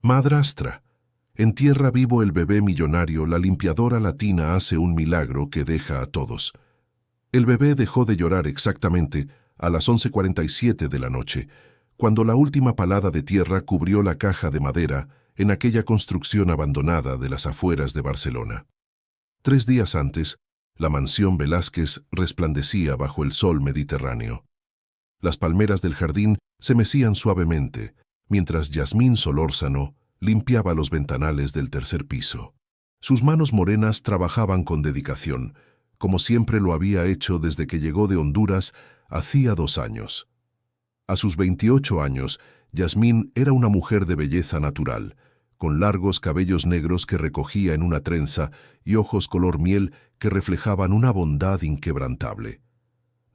Madrastra. En tierra vivo el bebé millonario, la limpiadora latina hace un milagro que deja a todos. El bebé dejó de llorar exactamente a las 11:47 de la noche, cuando la última palada de tierra cubrió la caja de madera en aquella construcción abandonada de las afueras de Barcelona. 3 días antes, la mansión Velázquez resplandecía bajo el sol mediterráneo. Las palmeras del jardín se mecían suavemente, mientras Yasmín Solórzano limpiaba los ventanales del tercer piso. Sus manos morenas trabajaban con dedicación, como siempre lo había hecho desde que llegó de Honduras hacía 2 años. A sus 28 años, Yasmín era una mujer de belleza natural, con largos cabellos negros que recogía en una trenza y ojos color miel que reflejaban una bondad inquebrantable.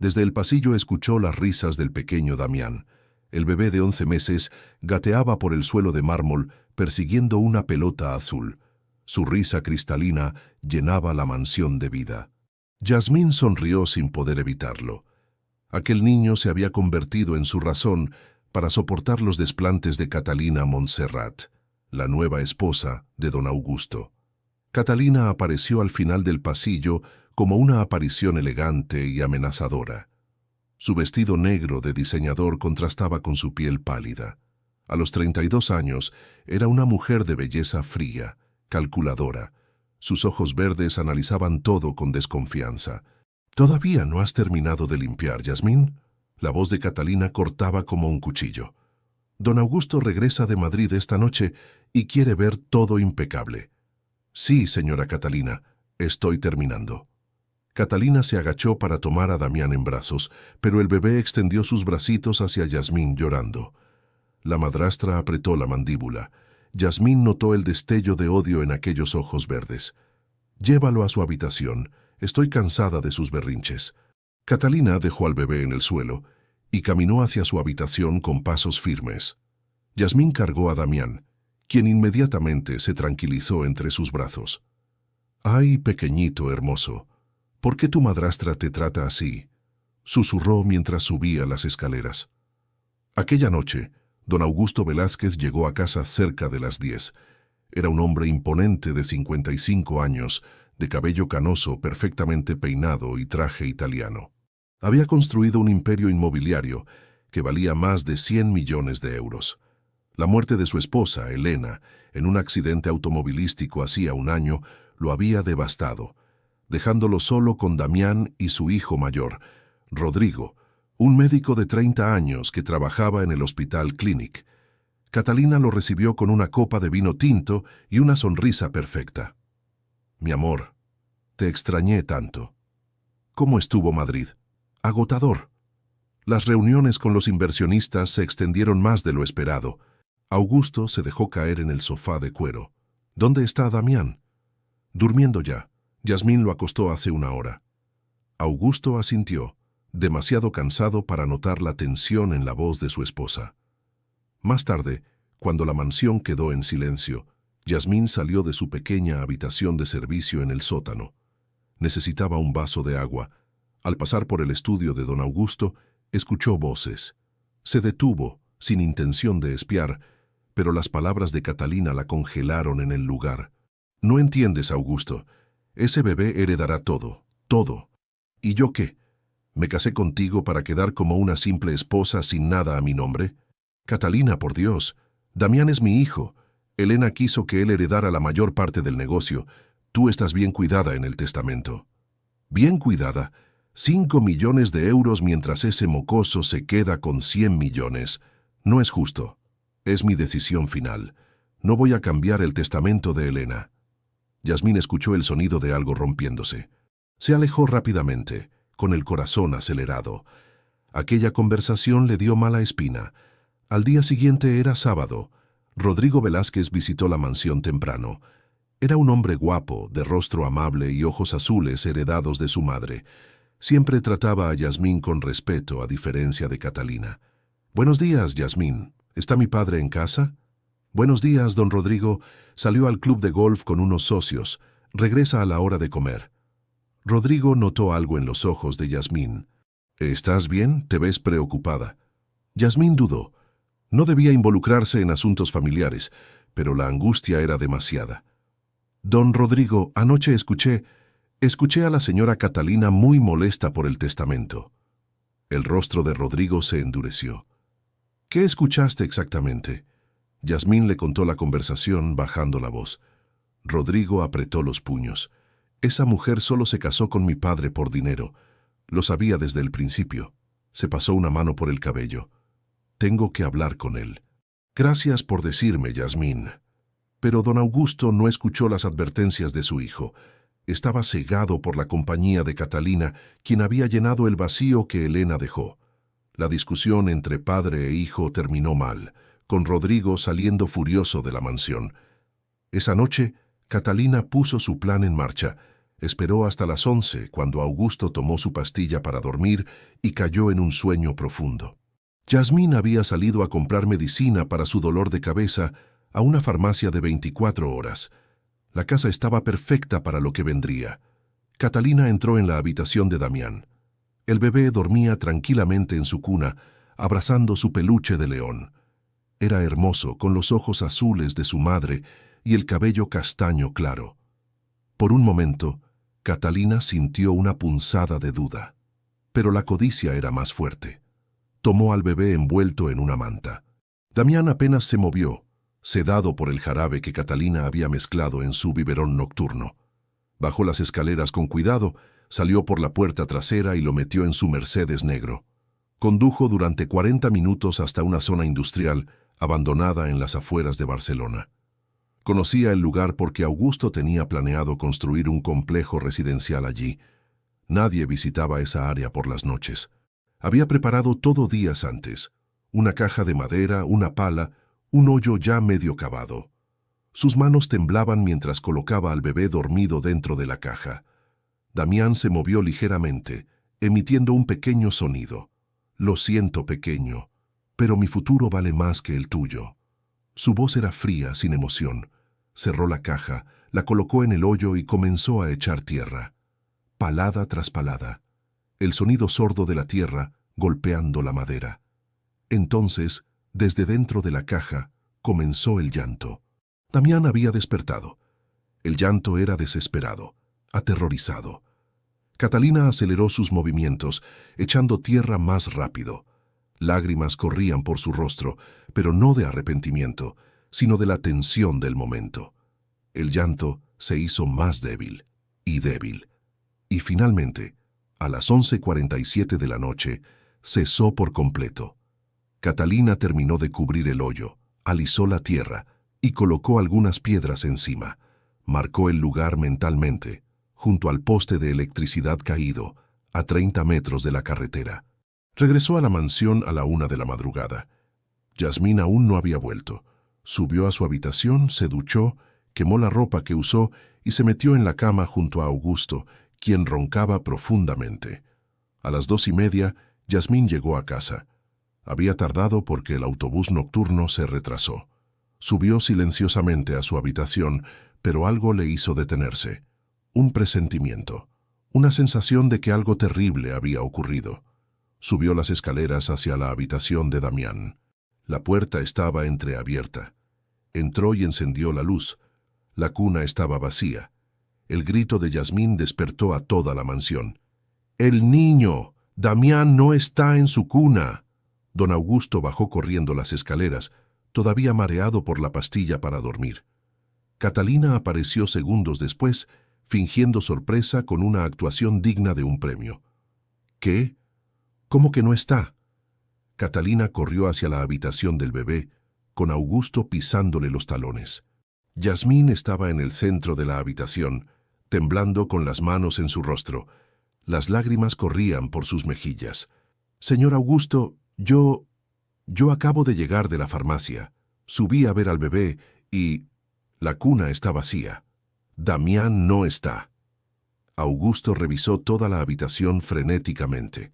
Desde el pasillo escuchó las risas del pequeño Damián. El bebé de 11 meses gateaba por el suelo de mármol persiguiendo una pelota azul. Su risa cristalina llenaba la mansión de vida. Yasmín sonrió sin poder evitarlo. Aquel niño se había convertido en su razón para soportar los desplantes de Catalina Montserrat, la nueva esposa de don Augusto. Catalina apareció al final del pasillo como una aparición elegante y amenazadora. Su vestido negro de diseñador contrastaba con su piel pálida. A los 32 años era una mujer de belleza fría, calculadora. Sus ojos verdes analizaban todo con desconfianza. «¿Todavía no has terminado de limpiar, Yasmín?». La voz de Catalina cortaba como un cuchillo. «Don Augusto regresa de Madrid esta noche y quiere ver todo impecable». «Sí, señora Catalina, estoy terminando». Catalina se agachó para tomar a Damián en brazos, pero el bebé extendió sus bracitos hacia Yasmín llorando. La madrastra apretó la mandíbula. Yasmín notó el destello de odio en aquellos ojos verdes. «Llévalo a su habitación. Estoy cansada de sus berrinches». Catalina dejó al bebé en el suelo y caminó hacia su habitación con pasos firmes. Yasmín cargó a Damián, quien inmediatamente se tranquilizó entre sus brazos. «Ay, pequeñito hermoso, ¿por qué tu madrastra te trata así?», susurró mientras subía las escaleras. Aquella noche, don Augusto Velázquez llegó a casa cerca de las 10. Era un hombre imponente de 55 años, de cabello canoso, perfectamente peinado y traje italiano. Había construido un imperio inmobiliario que valía más de 100 millones de euros. La muerte de su esposa, Elena, en un accidente automovilístico hacía 1 año, lo había devastado, dejándolo solo con Damián y su hijo mayor, Rodrigo, un médico de 30 años que trabajaba en el Hospital Clínic. Catalina lo recibió con una copa de vino tinto y una sonrisa perfecta. «Mi amor, te extrañé tanto». «¿Cómo estuvo Madrid?». «Agotador». Las reuniones con los inversionistas se extendieron más de lo esperado. Augusto se dejó caer en el sofá de cuero. «¿Dónde está Damián?». «Durmiendo ya. Yasmín lo acostó hace 1 hora». Augusto asintió, demasiado cansado para notar la tensión en la voz de su esposa. Más tarde, cuando la mansión quedó en silencio, Yasmín salió de su pequeña habitación de servicio en el sótano. Necesitaba un vaso de agua. Al pasar por el estudio de don Augusto, escuchó voces. Se detuvo, sin intención de espiar, pero las palabras de Catalina la congelaron en el lugar. «No entiendes, Augusto. Ese bebé heredará todo, todo. ¿Y yo qué? ¿Me casé contigo para quedar como una simple esposa sin nada a mi nombre? Catalina, por Dios, Damián es mi hijo. Elena quiso que él heredara la mayor parte del negocio. Tú estás bien cuidada en el testamento». «¿Bien cuidada? 5 millones de euros mientras ese mocoso se queda con 100 millones. No es justo. Es mi decisión final. No voy a cambiar el testamento de Elena». Yasmín escuchó el sonido de algo rompiéndose. Se alejó rápidamente, con el corazón acelerado. Aquella conversación le dio mala espina. Al día siguiente era sábado. Rodrigo Velázquez visitó la mansión temprano. Era un hombre guapo, de rostro amable y ojos azules heredados de su madre. Siempre trataba a Yasmín con respeto, a diferencia de Catalina. «Buenos días, Yasmín. ¿Está mi padre en casa?». «Buenos días, don Rodrigo. Salió al club de golf con unos socios. Regresa a la hora de comer». Rodrigo notó algo en los ojos de Yasmín. «¿Estás bien? Te ves preocupada». Yasmín dudó. No debía involucrarse en asuntos familiares, pero la angustia era demasiada. Don Rodrigo, anoche escuché a la señora Catalina muy molesta por el testamento. El rostro de Rodrigo se endureció. ¿Qué escuchaste exactamente? Yasmín le contó la conversación bajando la voz. Rodrigo apretó los puños. Esa mujer solo se casó con mi padre por dinero. Lo sabía desde el principio. Se pasó una mano por el cabello. Tengo que hablar con él. Gracias por decirme, Yasmín. Pero don Augusto no escuchó las advertencias de su hijo. Estaba cegado por la compañía de Catalina, quien había llenado el vacío que Elena dejó. La discusión entre padre e hijo terminó mal, con Rodrigo saliendo furioso de la mansión. Esa noche, Catalina puso su plan en marcha. Esperó hasta las 11, cuando Augusto tomó su pastilla para dormir y cayó en un sueño profundo. Yasmín había salido a comprar medicina para su dolor de cabeza a una farmacia de 24 horas. La casa estaba perfecta para lo que vendría. Catalina entró en la habitación de Damián. El bebé dormía tranquilamente en su cuna, abrazando su peluche de león. Era hermoso, con los ojos azules de su madre y el cabello castaño claro. Por un momento, Catalina sintió una punzada de duda, pero la codicia era más fuerte. Tomó al bebé envuelto en una manta. Damián apenas se movió, sedado por el jarabe que Catalina había mezclado en su biberón nocturno. Bajó las escaleras con cuidado, salió por la puerta trasera y lo metió en su Mercedes negro. Condujo durante 40 minutos hasta una zona industrial abandonada en las afueras de Barcelona. Conocía el lugar porque Augusto tenía planeado construir un complejo residencial allí. Nadie visitaba esa área por las noches. Había preparado todo días antes: una caja de madera, una pala, un hoyo ya medio cavado. Sus manos temblaban mientras colocaba al bebé dormido dentro de la caja. Damián se movió ligeramente, emitiendo un pequeño sonido. Lo siento, pequeño, pero mi futuro vale más que el tuyo. Su voz era fría, sin emoción. Cerró la caja, la colocó en el hoyo y comenzó a echar tierra. Palada tras palada. El sonido sordo de la tierra golpeando la madera. Entonces, desde dentro de la caja, comenzó el llanto. Damián había despertado. El llanto era desesperado, aterrorizado. Catalina aceleró sus movimientos, echando tierra más rápido. Lágrimas corrían por su rostro, pero no de arrepentimiento, sino de la tensión del momento. El llanto se hizo más débil y débil. Y finalmente, a las 11:47 de la noche, cesó por completo. Catalina terminó de cubrir el hoyo, alisó la tierra y colocó algunas piedras encima. Marcó el lugar mentalmente, junto al poste de electricidad caído, a 30 metros de la carretera. Regresó a la mansión a la 1 de la madrugada. Yasmín aún no había vuelto. Subió a su habitación, se duchó, quemó la ropa que usó y se metió en la cama junto a Augusto, quien roncaba profundamente. A las 2:30, Yasmín llegó a casa. Había tardado porque el autobús nocturno se retrasó. Subió silenciosamente a su habitación, pero algo le hizo detenerse. Un presentimiento, una sensación de que algo terrible había ocurrido. Subió las escaleras hacia la habitación de Damián. La puerta estaba entreabierta. Entró y encendió la luz. La cuna estaba vacía. El grito de Yasmín despertó a toda la mansión. ¡El niño! ¡Damián no está en su cuna! Don Augusto bajó corriendo las escaleras, todavía mareado por la pastilla para dormir. Catalina apareció segundos después, fingiendo sorpresa con una actuación digna de un premio. ¿Qué? ¿Cómo que no está? Catalina corrió hacia la habitación del bebé, con Augusto pisándole los talones. Yasmín estaba en el centro de la habitación, temblando con las manos en su rostro. Las lágrimas corrían por sus mejillas. «Señor Augusto, yo acabo de llegar de la farmacia. Subí a ver al bebé y la cuna está vacía. Damián no está». Augusto revisó toda la habitación frenéticamente.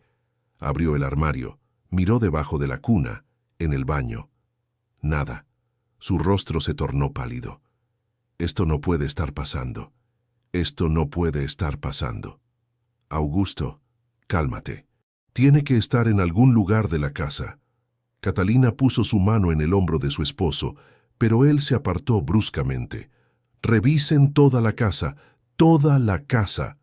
Abrió el armario, miró debajo de la cuna, en el baño. Nada. Su rostro se tornó pálido. Esto no puede estar pasando. Esto no puede estar pasando. Augusto, cálmate. Tiene que estar en algún lugar de la casa. Catalina puso su mano en el hombro de su esposo, pero él se apartó bruscamente. «Revisen toda la casa, toda la casa».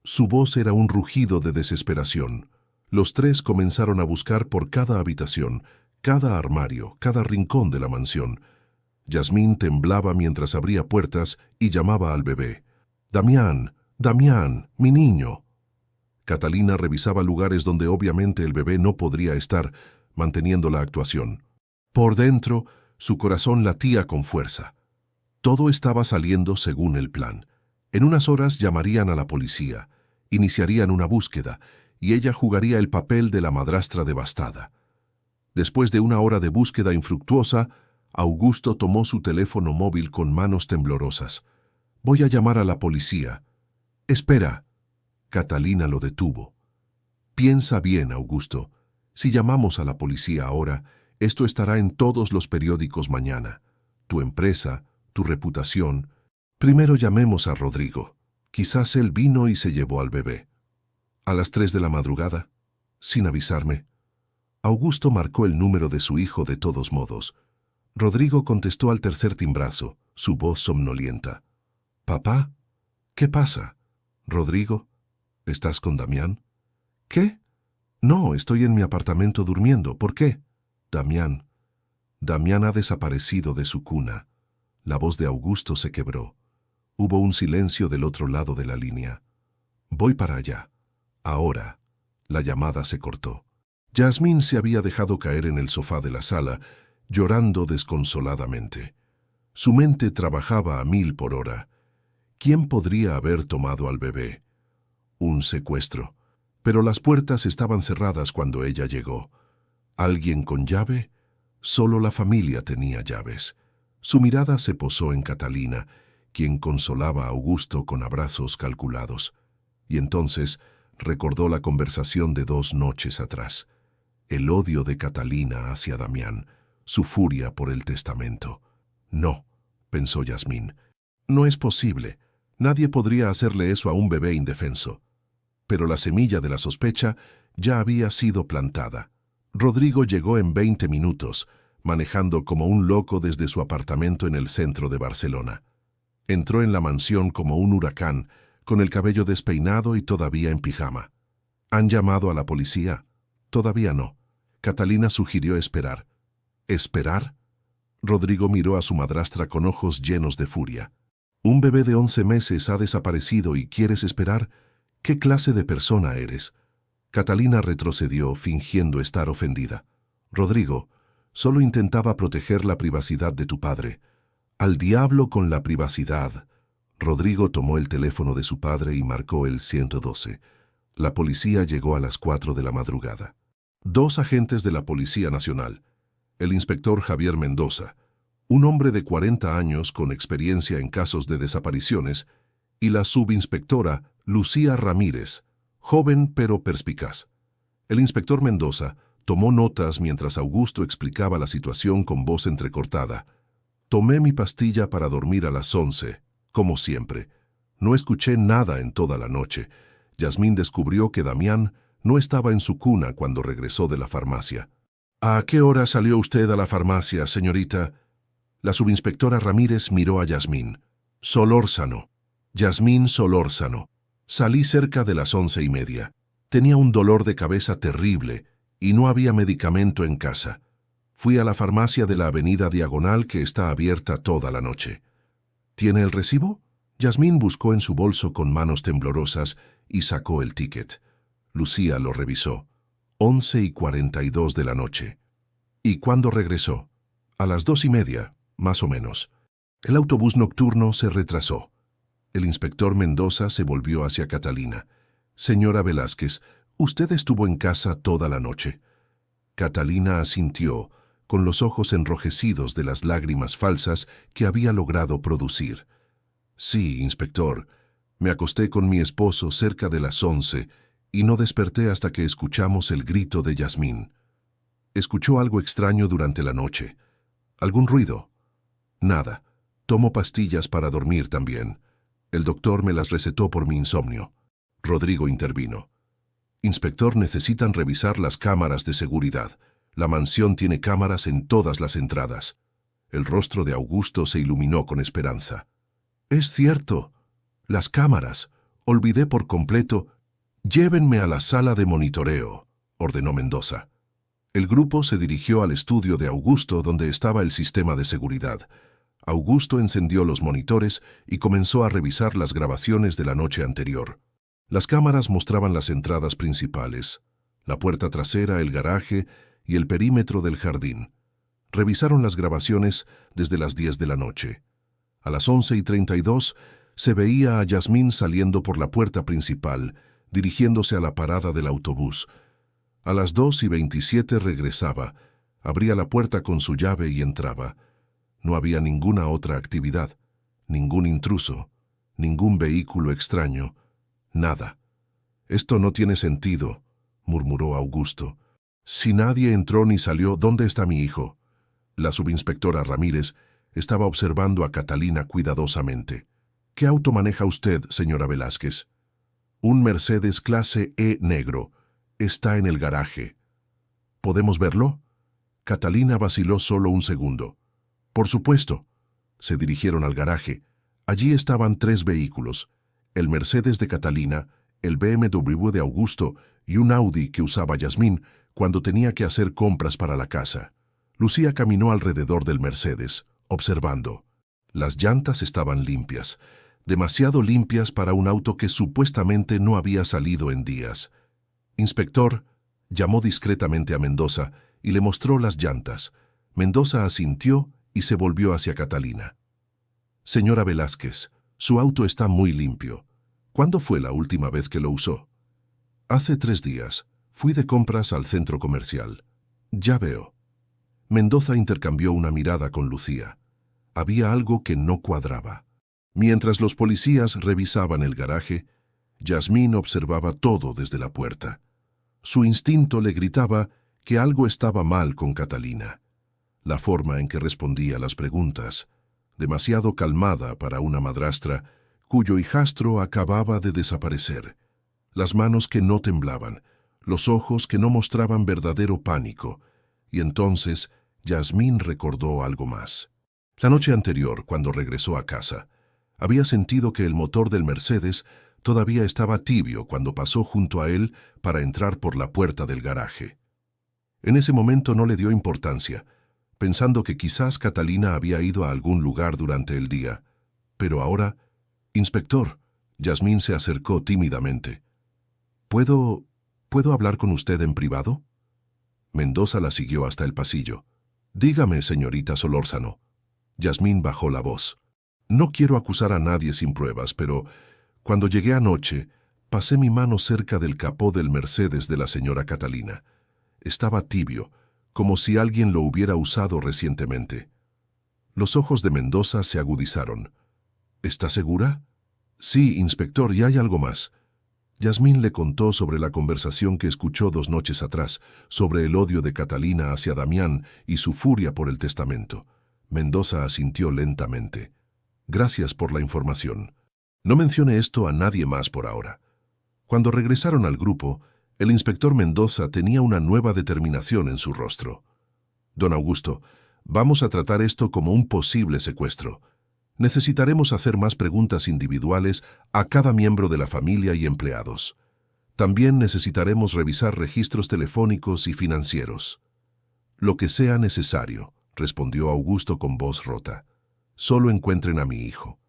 Su voz era un rugido de desesperación. Los tres comenzaron a buscar por cada habitación, cada armario, cada rincón de la mansión. Yasmín temblaba mientras abría puertas y llamaba al bebé. «Damián, Damián, mi niño». Catalina revisaba lugares donde obviamente el bebé no podría estar, manteniendo la actuación. Por dentro, su corazón latía con fuerza. Todo estaba saliendo según el plan. En unas horas llamarían a la policía, iniciarían una búsqueda, y ella jugaría el papel de la madrastra devastada. Después de una hora de búsqueda infructuosa, Augusto tomó su teléfono móvil con manos temblorosas. «Voy a llamar a la policía». «Espera». Catalina lo detuvo. «Piensa bien, Augusto. Si llamamos a la policía ahora, esto estará en todos los periódicos mañana. Tu empresa, tu reputación. Primero llamemos a Rodrigo. Quizás él vino y se llevó al bebé». «A las 3 de la madrugada, sin avisarme». Augusto marcó el número de su hijo de todos modos. Rodrigo contestó al tercer timbrazo, su voz somnolienta. «¿Papá? ¿Qué pasa? Rodrigo, ¿estás con Damián?» «¿Qué? No, estoy en mi apartamento durmiendo. ¿Por qué?» «Damián. Damián ha desaparecido de su cuna». La voz de Augusto se quebró. Hubo un silencio del otro lado de la línea. «Voy para allá. Ahora». La llamada se cortó. Yasmín se había dejado caer en el sofá de la sala, llorando desconsoladamente. Su mente trabajaba a 1000 por hora. ¿Quién podría haber tomado al bebé? Un secuestro. Pero las puertas estaban cerradas cuando ella llegó. ¿Alguien con llave? Solo la familia tenía llaves. Su mirada se posó en Catalina, quien consolaba a Augusto con abrazos calculados. Y entonces recordó la conversación de 2 noches atrás. El odio de Catalina hacia Damián, su furia por el testamento. «No», pensó Yasmín, «no es posible. Nadie podría hacerle eso a un bebé indefenso». Pero la semilla de la sospecha ya había sido plantada. Rodrigo llegó en 20 minutos, manejando como un loco desde su apartamento en el centro de Barcelona. Entró en la mansión como un huracán, con el cabello despeinado y todavía en pijama. ¿Han llamado a la policía? Todavía no. Catalina sugirió esperar. ¿Esperar? Rodrigo miró a su madrastra con ojos llenos de furia. «Un bebé de 11 meses ha desaparecido y quieres esperar. ¿Qué clase de persona eres?» Catalina retrocedió, fingiendo estar ofendida. «Rodrigo, solo intentaba proteger la privacidad de tu padre». «Al diablo con la privacidad». Rodrigo tomó el teléfono de su padre y marcó el 112. La policía llegó a las 4 de la madrugada. 2 agentes de la Policía Nacional, el inspector Javier Mendoza, un hombre de 40 años con experiencia en casos de desapariciones, y la subinspectora Lucía Ramírez, joven pero perspicaz. El inspector Mendoza tomó notas mientras Augusto explicaba la situación con voz entrecortada. «Tomé mi pastilla para dormir a las 11, como siempre. No escuché nada en toda la noche. Yasmín descubrió que Damián no estaba en su cuna cuando regresó de la farmacia». «¿A qué hora salió usted a la farmacia, señorita?» La subinspectora Ramírez miró a Yasmín. «Solórzano. Yasmín Solórzano. Salí cerca de las 11:30. Tenía un dolor de cabeza terrible y no había medicamento en casa. Fui a la farmacia de la avenida Diagonal, que está abierta toda la noche». «¿Tiene el recibo?» Yasmín buscó en su bolso con manos temblorosas y sacó el ticket. Lucía lo revisó. 11:42 de la noche. «¿Y cuándo regresó?» «A las 2:30, más o menos». El autobús nocturno se retrasó. El inspector Mendoza se volvió hacia Catalina. «Señora Velázquez, usted estuvo en casa toda la noche». Catalina asintió, con los ojos enrojecidos de las lágrimas falsas que había logrado producir. «Sí, inspector. Me acosté con mi esposo cerca de las 11 y no desperté hasta que escuchamos el grito de Yasmín». «¿Escuchó algo extraño durante la noche? ¿Algún ruido?» «Nada. Tomo pastillas para dormir también. El doctor me las recetó por mi insomnio». Rodrigo intervino. «Inspector, necesitan revisar las cámaras de seguridad. La mansión tiene cámaras en todas las entradas». El rostro de Augusto se iluminó con esperanza. «Es cierto. Las cámaras. Olvidé por completo. Llévenme a la sala de monitoreo», ordenó Mendoza. El grupo se dirigió al estudio de Augusto donde estaba el sistema de seguridad. Augusto encendió los monitores y comenzó a revisar las grabaciones de la noche anterior. Las cámaras mostraban las entradas principales, la puerta trasera, el garaje y el perímetro del jardín. Revisaron las grabaciones desde las 10 de la noche. A las 11:32 se veía a Yasmín saliendo por la puerta principal, dirigiéndose a la parada del autobús. A las 2:27 regresaba, abría la puerta con su llave y entraba. No había ninguna otra actividad, ningún intruso, ningún vehículo extraño, nada. «Esto no tiene sentido», murmuró Augusto. «Si nadie entró ni salió, ¿dónde está mi hijo?». La subinspectora Ramírez estaba observando a Catalina cuidadosamente. «¿Qué auto maneja usted, señora Velázquez?». «Un Mercedes clase E negro. Está en el garaje». «¿Podemos verlo?». Catalina vaciló solo un segundo. «Por supuesto». Se dirigieron al garaje. Allí estaban 3 vehículos: el Mercedes de Catalina, el BMW de Augusto y un Audi que usaba Yasmín cuando tenía que hacer compras para la casa. Lucía caminó alrededor del Mercedes, observando. Las llantas estaban limpias, demasiado limpias para un auto que supuestamente no había salido en días. «Inspector», llamó discretamente a Mendoza y le mostró las llantas. Mendoza asintió y se volvió hacia Catalina. «Señora Velázquez, su auto está muy limpio. ¿Cuándo fue la última vez que lo usó?». «Hace 3 días. Fui de compras al centro comercial». «Ya veo». Mendoza intercambió una mirada con Lucía. Había algo que no cuadraba. Mientras los policías revisaban el garaje, Yasmín observaba todo desde la puerta. Su instinto le gritaba que algo estaba mal con Catalina. La forma en que respondía a las preguntas, demasiado calmada para una madrastra cuyo hijastro acababa de desaparecer. Las manos que no temblaban, los ojos que no mostraban verdadero pánico. Y entonces Yasmín recordó algo más. La noche anterior, cuando regresó a casa, había sentido que el motor del Mercedes todavía estaba tibio cuando pasó junto a él para entrar por la puerta del garaje. En ese momento no le dio importancia, pensando que quizás Catalina había ido a algún lugar durante el día. Pero ahora, «Inspector», Yasmín se acercó tímidamente. ¿Puedo hablar con usted en privado?». Mendoza la siguió hasta el pasillo. «Dígame, señorita Solórzano». Yasmín bajó la voz. «No quiero acusar a nadie sin pruebas, pero cuando llegué anoche, pasé mi mano cerca del capó del Mercedes de la señora Catalina. Estaba tibio, como si alguien lo hubiera usado recientemente». Los ojos de Mendoza se agudizaron. «¿Está segura?». «Sí, inspector, y hay algo más». Yasmín le contó sobre la conversación que escuchó 2 noches atrás, sobre el odio de Catalina hacia Damián y su furia por el testamento. Mendoza asintió lentamente. «Gracias por la información. No mencione esto a nadie más por ahora». Cuando regresaron al grupo, el inspector Mendoza tenía una nueva determinación en su rostro. «Don Augusto, vamos a tratar esto como un posible secuestro. Necesitaremos hacer más preguntas individuales a cada miembro de la familia y empleados. También necesitaremos revisar registros telefónicos y financieros». «Lo que sea necesario», respondió Augusto con voz rota. «Solo encuentren a mi hijo».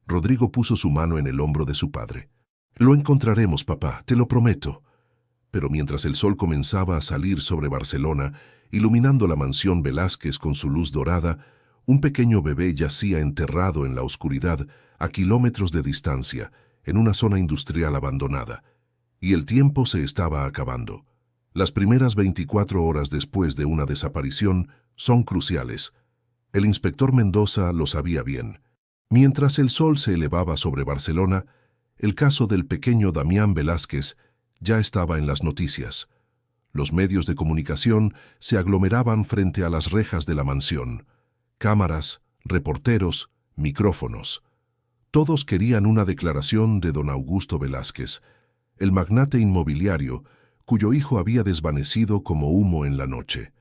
Rodrigo puso su mano en el hombro de su padre. «Lo encontraremos, papá, te lo prometo». Pero mientras el sol comenzaba a salir sobre Barcelona, iluminando la mansión Velázquez con su luz dorada, un pequeño bebé yacía enterrado en la oscuridad a kilómetros de distancia, en una zona industrial abandonada, y el tiempo se estaba acabando. Las primeras 24 horas después de una desaparición son cruciales. El inspector Mendoza lo sabía bien. Mientras el sol se elevaba sobre Barcelona, el caso del pequeño Damián Velázquez ya estaba en las noticias. Los medios de comunicación se aglomeraban frente a las rejas de la mansión. Cámaras, reporteros, micrófonos. Todos querían una declaración de don Augusto Velázquez, el magnate inmobiliario cuyo hijo había desvanecido como humo en la noche.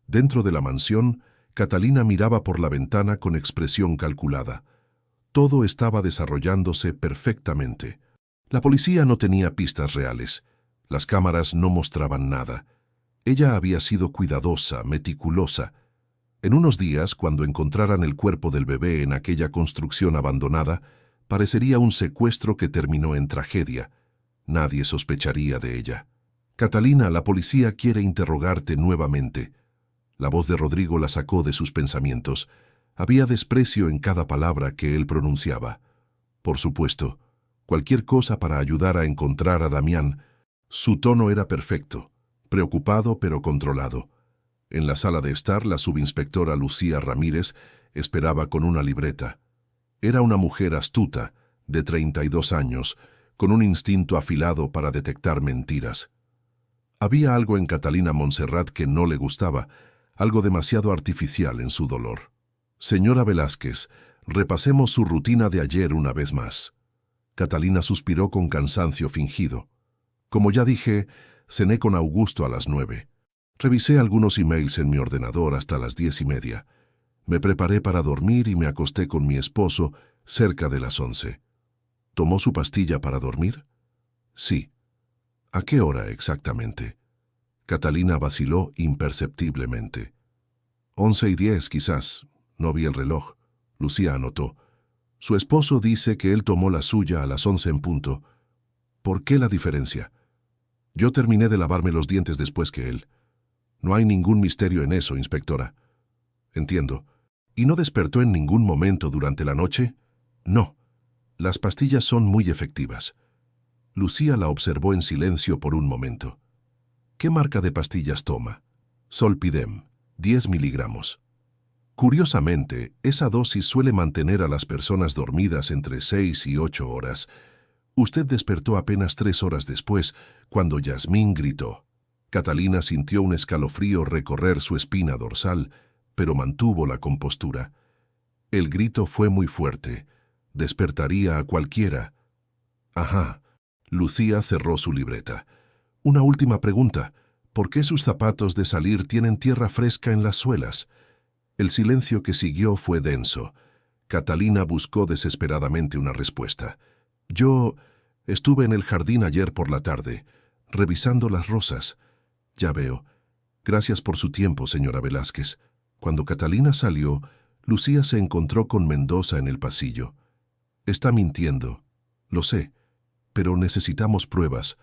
Dentro de la mansión, Catalina miraba por la ventana con expresión calculada. Todo estaba desarrollándose perfectamente. La policía no tenía pistas reales. Las cámaras no mostraban nada. Ella había sido cuidadosa, meticulosa. En unos días, cuando encontraran el cuerpo del bebé en aquella construcción abandonada, parecería un secuestro que terminó en tragedia. Nadie sospecharía de ella. Catalina, la policía quiere interrogarte nuevamente. La voz de Rodrigo la sacó de sus pensamientos. Había desprecio en cada palabra que él pronunciaba. Por supuesto, cualquier cosa para ayudar a encontrar a Damián. Su tono era perfecto, preocupado pero controlado. En la sala de estar, la subinspectora Lucía Ramírez esperaba con una libreta. Era una mujer astuta, de 32 años, con un instinto afilado para detectar mentiras. Había algo en Catalina Montserrat que no le gustaba, algo demasiado artificial en su dolor. Señora Velázquez, repasemos su rutina de ayer una vez más. Catalina suspiró con cansancio fingido. Como ya dije, cené con Augusto a las 9. Revisé algunos emails en mi ordenador hasta las 10:30. Me preparé para dormir y me acosté con mi esposo cerca de las 11. ¿Tomó su pastilla para dormir? Sí. ¿A qué hora exactamente? Catalina vaciló imperceptiblemente. 11:10, quizás. No vi el reloj. Lucía anotó. Su esposo dice que él tomó la suya a las 11 en punto. ¿Por qué la diferencia? Yo terminé de lavarme los dientes después que él. No hay ningún misterio en eso, inspectora. Entiendo. ¿Y no despertó en ningún momento durante la noche? No. Las pastillas son muy efectivas. Lucía la observó en silencio por un momento. ¿Qué marca de pastillas toma? Zolpidem, 10 miligramos. Curiosamente, esa dosis suele mantener a las personas dormidas entre 6 y 8 horas. Usted despertó apenas 3 horas después, cuando Yasmín gritó. Catalina sintió un escalofrío recorrer su espina dorsal, pero mantuvo la compostura. El grito fue muy fuerte. Despertaría a cualquiera. Ajá. Lucía cerró su libreta. Una última pregunta. ¿Por qué sus zapatos de salir tienen tierra fresca en las suelas? El silencio que siguió fue denso. Catalina buscó desesperadamente una respuesta. Yo estuve en el jardín ayer por la tarde, revisando las rosas. Ya veo. Gracias por su tiempo, señora Velázquez. Cuando Catalina salió, Lucía se encontró con Mendoza en el pasillo. Está mintiendo. Lo sé. Pero necesitamos pruebas.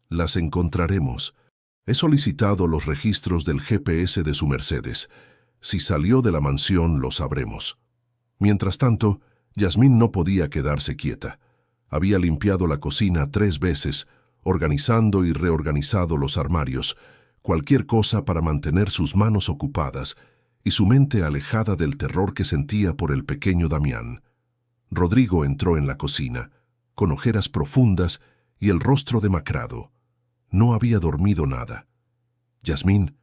Las encontraremos. He solicitado los registros del GPS de su Mercedes. Si salió de la mansión, lo sabremos. Mientras tanto, Yasmín no podía quedarse quieta. Había limpiado la cocina 3 veces, organizando y reorganizado los armarios, cualquier cosa para mantener sus manos ocupadas y su mente alejada del terror que sentía por el pequeño Damián. Rodrigo entró en la cocina, con ojeras profundas y el rostro demacrado. No había dormido nada. Yasmín,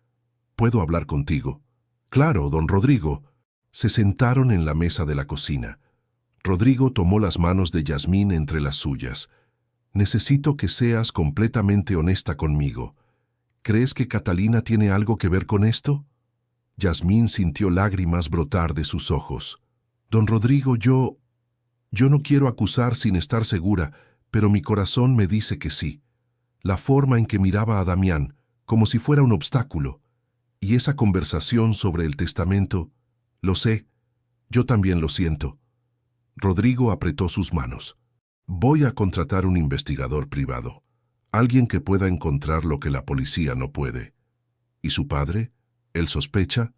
¿puedo hablar contigo? Claro, don Rodrigo. Se sentaron en la mesa de la cocina. Rodrigo tomó las manos de Yasmín entre las suyas. Necesito que seas completamente honesta conmigo. ¿Crees que Catalina tiene algo que ver con esto? Yasmín sintió lágrimas brotar de sus ojos. Don Rodrigo, yo no quiero acusar sin estar segura, pero mi corazón me dice que sí. La forma en que miraba a Damián, como si fuera un obstáculo. Y esa conversación sobre el testamento, lo sé, yo también lo siento. Rodrigo apretó sus manos. Voy a contratar un investigador privado, alguien que pueda encontrar lo que la policía no puede. ¿Y su padre? ¿Él sospecha?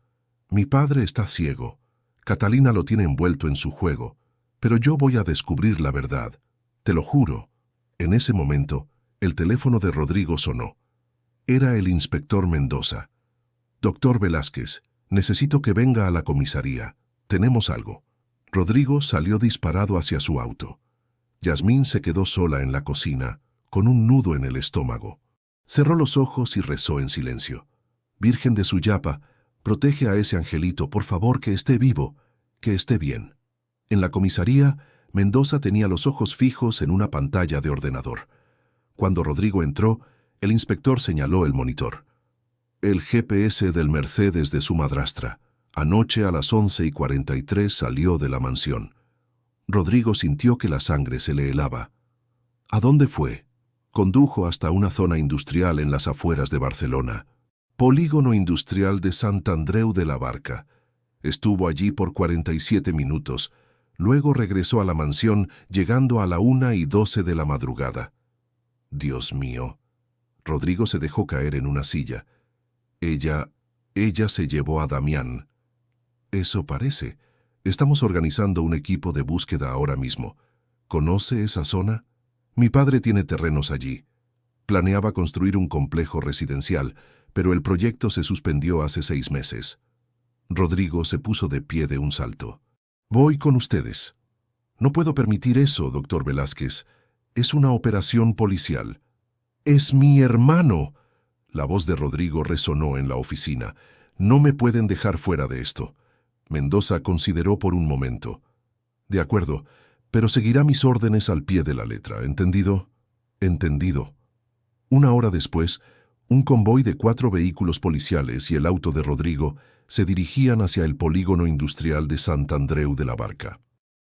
Mi padre está ciego. Catalina lo tiene envuelto en su juego, pero yo voy a descubrir la verdad. Te lo juro. En ese momento, el teléfono de Rodrigo sonó. Era el inspector Mendoza. Doctor Velázquez, necesito que venga a la comisaría. Tenemos algo. Rodrigo salió disparado hacia su auto. Yasmín se quedó sola en la cocina, con un nudo en el estómago. Cerró los ojos y rezó en silencio. Virgen de Suyapa, protege a ese angelito, por favor, que esté vivo, que esté bien. En la comisaría, Mendoza tenía los ojos fijos en una pantalla de ordenador. Cuando Rodrigo entró, el inspector señaló el monitor. El GPS del Mercedes de su madrastra. Anoche a las 11:43 salió de la mansión. Rodrigo sintió que la sangre se le helaba. ¿A dónde fue? Condujo hasta una zona industrial en las afueras de Barcelona. Polígono industrial de Sant Andreu de la Barca. Estuvo allí por 47 minutos. Luego regresó a la mansión, llegando a la 1:12 de la madrugada. Dios mío. Rodrigo se dejó caer en una silla. Ella se llevó a Damián. Eso parece. Estamos organizando un equipo de búsqueda ahora mismo. ¿Conoce esa zona? Mi padre tiene terrenos allí. Planeaba construir un complejo residencial, pero el proyecto se suspendió hace 6 meses. Rodrigo se puso de pie de un salto. Voy con ustedes. No puedo permitir eso, doctor Velázquez. Es una operación policial. ¡Es mi hermano! La voz de Rodrigo resonó en la oficina. No me pueden dejar fuera de esto. Mendoza consideró por un momento. De acuerdo, pero seguirá mis órdenes al pie de la letra, ¿entendido? Entendido. 1 hora después, un convoy de 4 vehículos policiales y el auto de Rodrigo se dirigían hacia el polígono industrial de Sant Andreu de la Barca.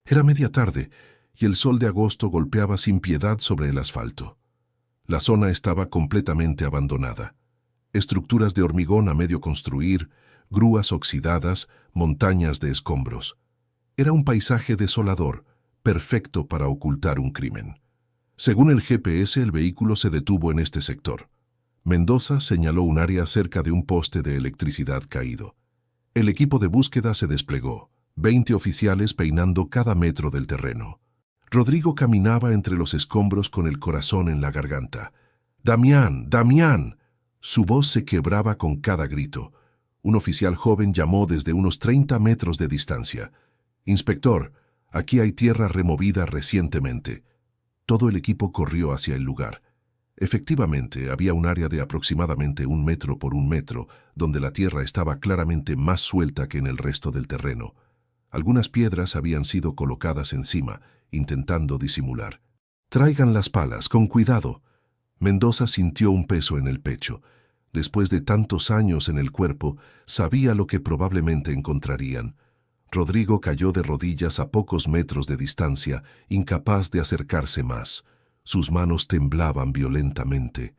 Era media tarde y el sol de agosto golpeaba sin piedad sobre el asfalto. La zona estaba completamente abandonada. Estructuras de hormigón a medio construir, grúas oxidadas, montañas de escombros. Era un paisaje desolador, perfecto para ocultar un crimen. Según el GPS, el vehículo se detuvo en este sector. Mendoza señaló un área cerca de un poste de electricidad caído. El equipo de búsqueda se desplegó, 20 oficiales peinando cada metro del terreno. Rodrigo caminaba entre los escombros con el corazón en la garganta. ¡Damián! ¡Damián! Su voz se quebraba con cada grito. Un oficial joven llamó desde unos 30 metros de distancia. «Inspector, aquí hay tierra removida recientemente». Todo el equipo corrió hacia el lugar. Efectivamente, había un área de aproximadamente 1 metro por 1 metro, donde la tierra estaba claramente más suelta que en el resto del terreno. Algunas piedras habían sido colocadas encima, intentando disimular. «Traigan las palas, con cuidado». Mendoza sintió un peso en el pecho. Después de tantos años en el cuerpo, sabía lo que probablemente encontrarían. Rodrigo cayó de rodillas a pocos metros de distancia, incapaz de acercarse más. Sus manos temblaban violentamente.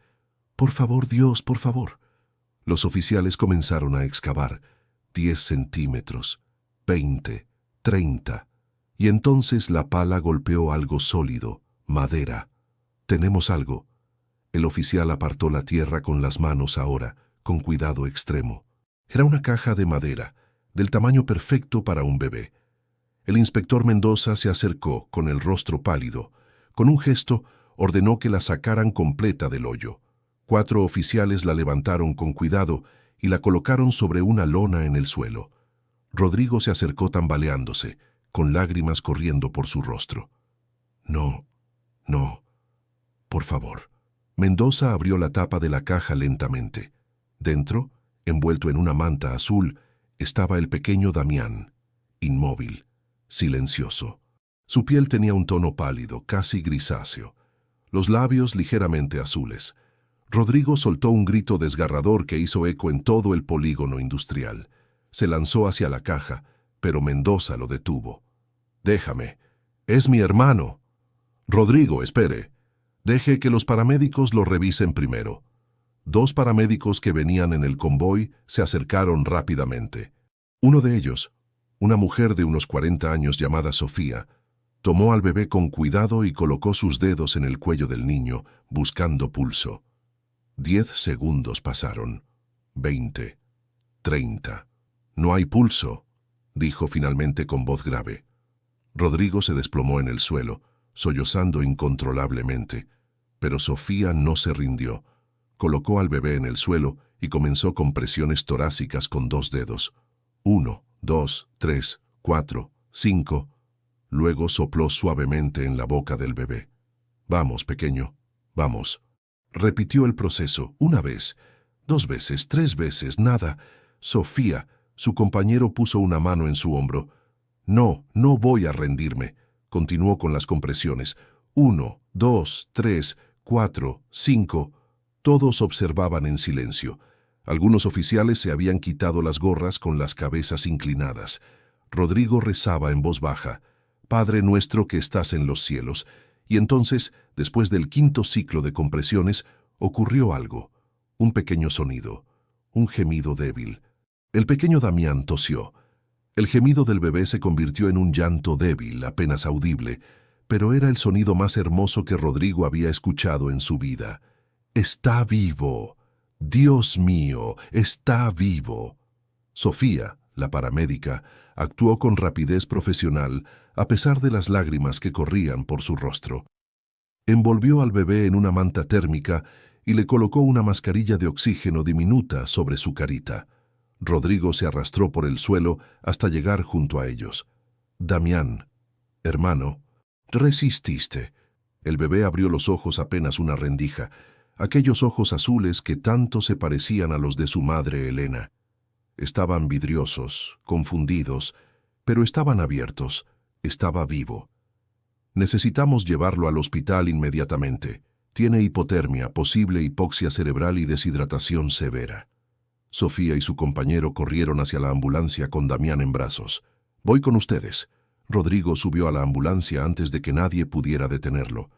«Por favor, Dios, por favor». Los oficiales comenzaron a excavar. 10 centímetros, 20, 30. Y entonces la pala golpeó algo sólido, madera. «Tenemos algo». El oficial apartó la tierra con las manos ahora, con cuidado extremo. Era una caja de madera, del tamaño perfecto para un bebé. El inspector Mendoza se acercó, con el rostro pálido. Con un gesto, ordenó que la sacaran completa del hoyo. 4 oficiales la levantaron con cuidado y la colocaron sobre una lona en el suelo. Rodrigo se acercó tambaleándose, con lágrimas corriendo por su rostro. «No, no, por favor». Mendoza abrió la tapa de la caja lentamente. Dentro, envuelto en una manta azul, estaba el pequeño Damián, inmóvil, silencioso. Su piel tenía un tono pálido, casi grisáceo, los labios ligeramente azules. Rodrigo soltó un grito desgarrador que hizo eco en todo el polígono industrial. Se lanzó hacia la caja, pero Mendoza lo detuvo. «Déjame. Es mi hermano». «Rodrigo, espere. Deje que los paramédicos lo revisen primero». 2 paramédicos que venían en el convoy se acercaron rápidamente. Uno de ellos, una mujer de unos 40 años llamada Sofía, tomó al bebé con cuidado y colocó sus dedos en el cuello del niño, buscando pulso. 10 segundos pasaron. 20. 30. «No hay pulso», dijo finalmente con voz grave. Rodrigo se desplomó en el suelo, sollozando incontrolablemente, pero Sofía no se rindió. Colocó al bebé en el suelo y comenzó con presiones torácicas con 2 dedos. 1, 2, 3, 4, 5. Luego sopló suavemente en la boca del bebé. «Vamos, pequeño, vamos». Repitió el proceso 1 vez, 2 veces, 3 veces, nada. «Sofía», su compañero puso una mano en su hombro. «No, no voy a rendirme». Continuó con las compresiones. 1, 2, 3, 4, 5. Todos observaban en silencio. Algunos oficiales se habían quitado las gorras con las cabezas inclinadas. Rodrigo rezaba en voz baja: «Padre nuestro que estás en los cielos». Y entonces, después del quinto ciclo de compresiones, ocurrió algo. Un pequeño sonido, un gemido débil. El pequeño Damián tosió. El gemido del bebé se convirtió en un llanto débil, apenas audible, pero era el sonido más hermoso que Rodrigo había escuchado en su vida. «Está vivo. Dios mío, está vivo». Sofía, la paramédica, actuó con rapidez profesional a pesar de las lágrimas que corrían por su rostro. Envolvió al bebé en una manta térmica y le colocó una mascarilla de oxígeno diminuta sobre su carita. Rodrigo se arrastró por el suelo hasta llegar junto a ellos. «Damián, hermano, resististe». El bebé abrió los ojos apenas una rendija, aquellos ojos azules que tanto se parecían a los de su madre Elena. Estaban vidriosos, confundidos, pero estaban abiertos. Estaba vivo. «Necesitamos llevarlo al hospital inmediatamente. Tiene hipotermia, posible hipoxia cerebral y deshidratación severa». Sofía y su compañero corrieron hacia la ambulancia con Damián en brazos. «Voy con ustedes». Rodrigo subió a la ambulancia antes de que nadie pudiera detenerlo.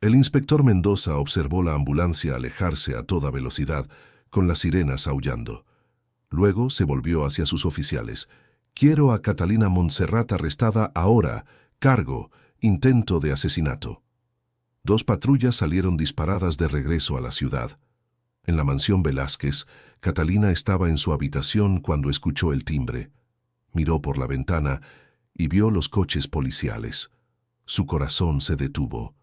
El inspector Mendoza observó la ambulancia alejarse a toda velocidad, con las sirenas aullando. Luego se volvió hacia sus oficiales. «Quiero a Catalina Montserrat arrestada ahora. Cargo, intento de asesinato». 2 patrullas salieron disparadas de regreso a la ciudad. En la mansión Velázquez, Catalina estaba en su habitación cuando escuchó el timbre. Miró por la ventana y vio los coches policiales. Su corazón se detuvo.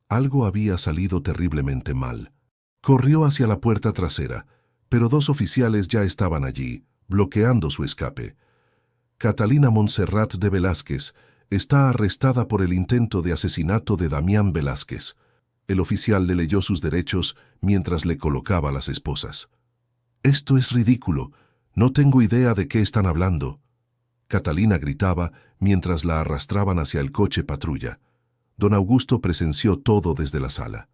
Algo había salido terriblemente mal. Corrió hacia la puerta trasera, pero 2 oficiales ya estaban allí, bloqueando su escape. «Catalina Montserrat de Velázquez está arrestada por el intento de asesinato de Damián Velázquez». El oficial le leyó sus derechos mientras le colocaba las esposas. «Esto es ridículo. No tengo idea de qué están hablando». Catalina gritaba mientras la arrastraban hacia el coche patrulla. Don Augusto presenció todo desde la sala.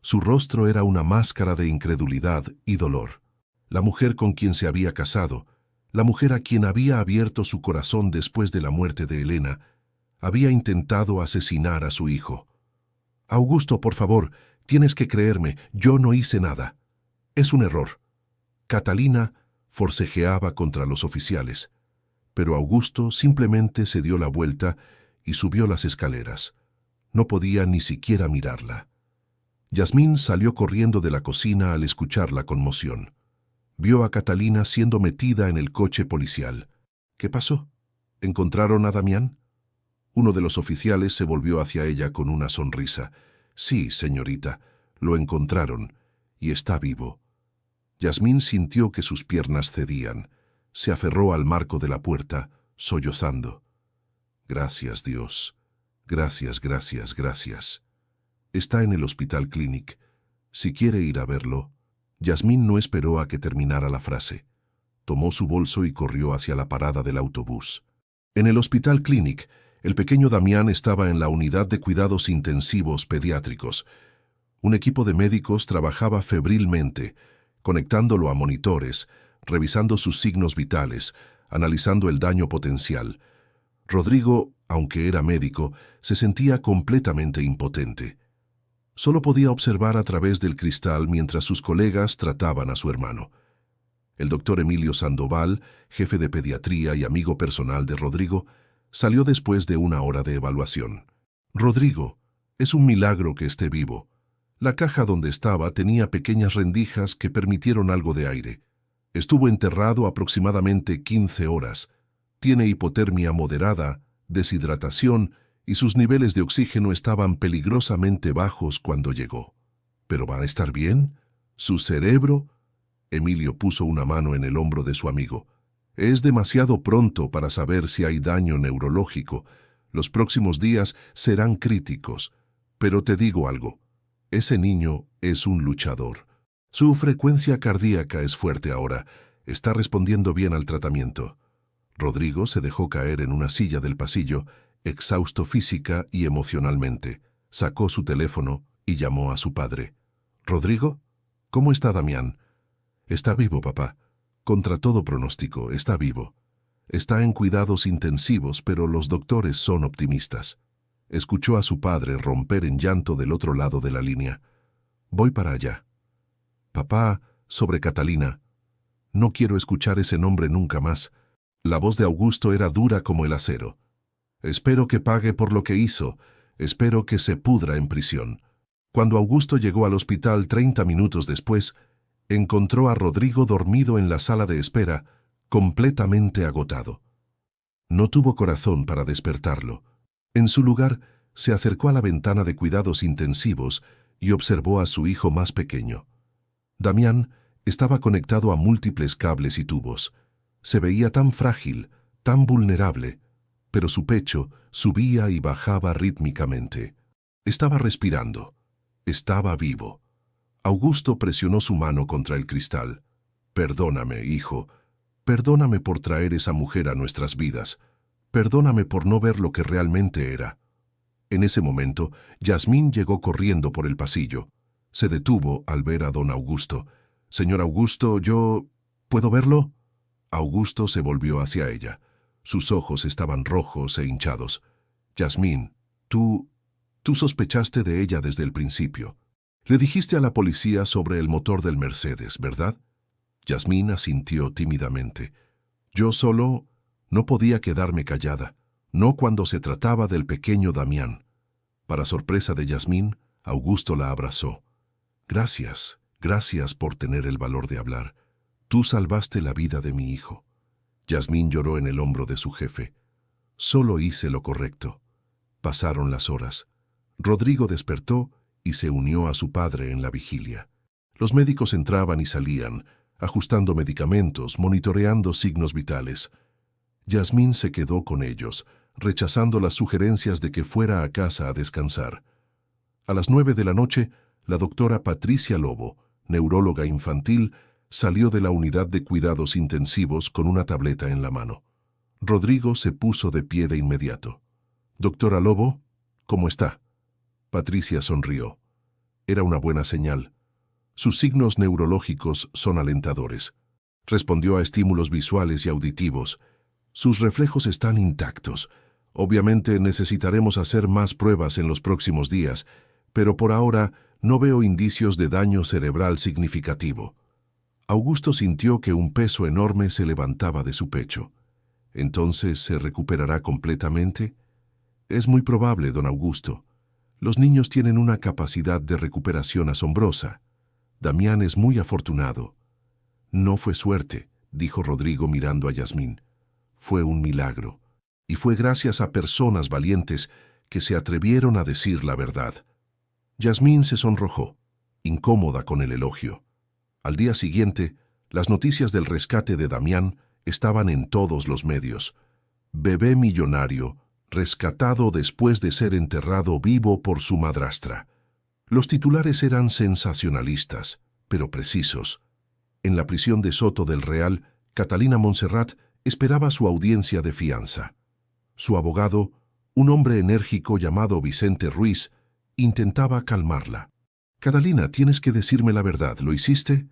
Su rostro era una máscara de incredulidad y dolor. La mujer con quien se había casado, la mujer a quien había abierto su corazón después de la muerte de Elena, había intentado asesinar a su hijo. «Augusto, por favor, tienes que creerme, yo no hice nada. Es un error». Catalina forcejeaba contra los oficiales, pero Augusto simplemente se dio la vuelta y subió las escaleras. No podía ni siquiera mirarla. Yasmín salió corriendo de la cocina al escuchar la conmoción. Vio a Catalina siendo metida en el coche policial. «¿Qué pasó? ¿Encontraron a Damián?» Uno de los oficiales se volvió hacia ella con una sonrisa. «Sí, señorita, lo encontraron, y está vivo». Yasmín sintió que sus piernas cedían. Se aferró al marco de la puerta, sollozando. «Gracias, Dios. Gracias, gracias, gracias. Está en el Hospital Clínic. Si quiere ir a verlo». Yasmín no esperó a que terminara la frase. Tomó su bolso y corrió hacia la parada del autobús. En el Hospital Clínic, el pequeño Damián estaba en la unidad de cuidados intensivos pediátricos. Un equipo de médicos trabajaba febrilmente, conectándolo a monitores, revisando sus signos vitales, analizando el daño potencial. Rodrigo, aunque era médico, se sentía completamente impotente. Solo podía observar a través del cristal mientras sus colegas trataban a su hermano. El doctor Emilio Sandoval, jefe de pediatría y amigo personal de Rodrigo, salió después de 1 hora de evaluación. «Rodrigo, es un milagro que esté vivo. La caja donde estaba tenía pequeñas rendijas que permitieron algo de aire. Estuvo enterrado aproximadamente 15 horas. Tiene hipotermia moderada, deshidratación y sus niveles de oxígeno estaban peligrosamente bajos cuando llegó. ¿Pero va a estar bien? ¿Su cerebro?» Emilio puso una mano en el hombro de su amigo. «Es demasiado pronto para saber si hay daño neurológico. Los próximos días serán críticos. Pero te digo algo. Ese niño es un luchador. Su frecuencia cardíaca es fuerte ahora. Está respondiendo bien al tratamiento». Rodrigo se dejó caer en una silla del pasillo, exhausto física y emocionalmente. Sacó su teléfono y llamó a su padre. «¿Rodrigo? ¿Cómo está Damián?» «Está vivo, papá. Contra todo pronóstico, está vivo. Está en cuidados intensivos, pero los doctores son optimistas. Escuchó a su padre romper en llanto del otro lado de la línea. Voy para allá. Papá, sobre Catalina. No quiero escuchar ese nombre nunca más. La voz de Augusto era dura como el acero. Espero que pague por lo que hizo. Espero que se pudra en prisión. Cuando Augusto llegó al hospital 30 minutos después, encontró a Rodrigo dormido en la sala de espera, completamente agotado. No tuvo corazón para despertarlo. En su lugar, se acercó a la ventana de cuidados intensivos y observó a su hijo más pequeño. Damián estaba conectado a múltiples cables y tubos. Se veía tan frágil, tan vulnerable, pero su pecho subía y bajaba rítmicamente. Estaba respirando. Estaba vivo. Augusto presionó su mano contra el cristal. Perdóname, hijo. Perdóname por traer esa mujer a nuestras vidas. Perdóname por no ver lo que realmente era. En ese momento, Yasmín llegó corriendo por el pasillo. Se detuvo al ver a don Augusto. «Señor Augusto, ¿puedo verlo?» Augusto se volvió hacia ella. Sus ojos estaban rojos e hinchados. «Yasmín, tú sospechaste de ella desde el principio. Le dijiste a la policía sobre el motor del Mercedes, ¿verdad?» Yasmín asintió tímidamente. «Yo solo no podía quedarme callada, no cuando se trataba del pequeño Damián». Para sorpresa de Yasmín, Augusto la abrazó. Gracias por tener el valor de hablar. Tú salvaste la vida de mi hijo». Yasmín lloró en el hombro de su jefe. «Solo hice lo correcto». Pasaron las horas. Rodrigo despertó y se unió a su padre en la vigilia. Los médicos entraban y salían, ajustando medicamentos, monitoreando signos vitales. Yasmín se quedó con ellos, rechazando las sugerencias de que fuera a casa a descansar. A las 9 de la noche, la doctora Patricia Lobo, neuróloga infantil, salió de la unidad de cuidados intensivos con una tableta en la mano. Rodrigo se puso de pie de inmediato. «Doctora Lobo, ¿cómo está?» Patricia sonrió. Era una buena señal. Sus signos neurológicos son alentadores. Respondió a estímulos visuales y auditivos. Sus reflejos están intactos. Obviamente necesitaremos hacer más pruebas en los próximos días, pero por ahora no veo indicios de daño cerebral significativo. Augusto sintió que un peso enorme se levantaba de su pecho. ¿Entonces se recuperará completamente? Es muy probable, don Augusto. Los niños tienen una capacidad de recuperación asombrosa. Damián es muy afortunado. No fue suerte, dijo Rodrigo mirando a Yasmín. Fue un milagro. Y fue gracias a personas valientes que se atrevieron a decir la verdad. Yasmín se sonrojó, incómoda con el elogio. Al día siguiente, las noticias del rescate de Damián estaban en todos los medios. Bebé millonario, rescatado después de ser enterrado vivo por su madrastra. Los titulares eran sensacionalistas, pero precisos. En la prisión de Soto del Real, Catalina Montserrat esperaba su audiencia de fianza. Su abogado, un hombre enérgico llamado Vicente Ruiz, intentaba calmarla. «Catalina, tienes que decirme la verdad, ¿lo hiciste?»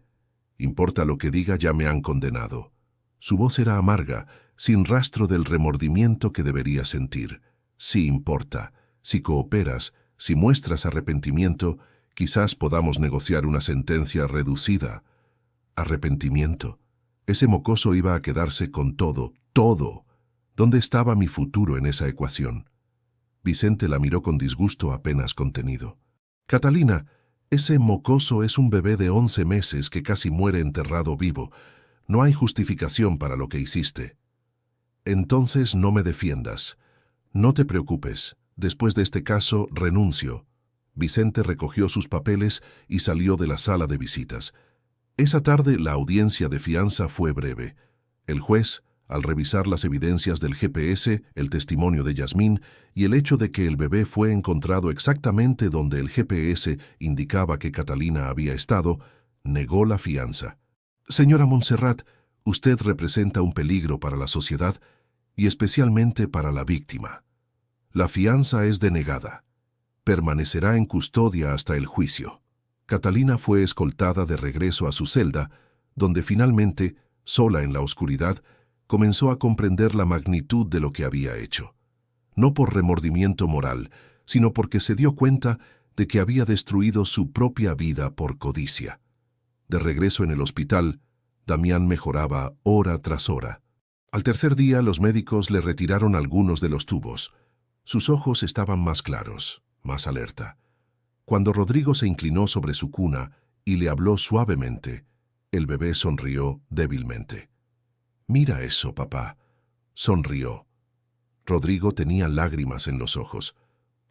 «Importa lo que diga, ya me han condenado». Su voz era amarga, sin rastro del remordimiento que debería sentir. «Sí importa. Si cooperas, si muestras arrepentimiento, quizás podamos negociar una sentencia reducida». ¿Arrepentimiento? Ese mocoso iba a quedarse con todo, todo. ¿Dónde estaba mi futuro en esa ecuación? Vicente la miró con disgusto apenas contenido. «Catalina, ese mocoso es un bebé de 11 meses que casi muere enterrado vivo. No hay justificación para lo que hiciste». «Entonces no me defiendas. No te preocupes. Después de este caso, renuncio». Vicente recogió sus papeles y salió de la sala de visitas. Esa tarde la audiencia de fianza fue breve. El juez, al revisar las evidencias del GPS, el testimonio de Yasmín y el hecho de que el bebé fue encontrado exactamente donde el GPS indicaba que Catalina había estado, negó la fianza. «Señora Montserrat, usted representa un peligro para la sociedad y especialmente para la víctima. La fianza es denegada. Permanecerá en custodia hasta el juicio». Catalina fue escoltada de regreso a su celda, donde finalmente sola en la oscuridad, comenzó a comprender la magnitud de lo que había hecho. No por remordimiento moral, sino porque se dio cuenta de que había destruido su propia vida por codicia. De regreso en el hospital, Damián mejoraba hora tras hora. Al tercer día, los médicos le retiraron algunos de los tubos. Sus ojos estaban más claros, más alerta. Cuando Rodrigo se inclinó sobre su cuna y le habló suavemente, el bebé sonrió débilmente. «Mira eso, papá», sonrió. Rodrigo tenía lágrimas en los ojos.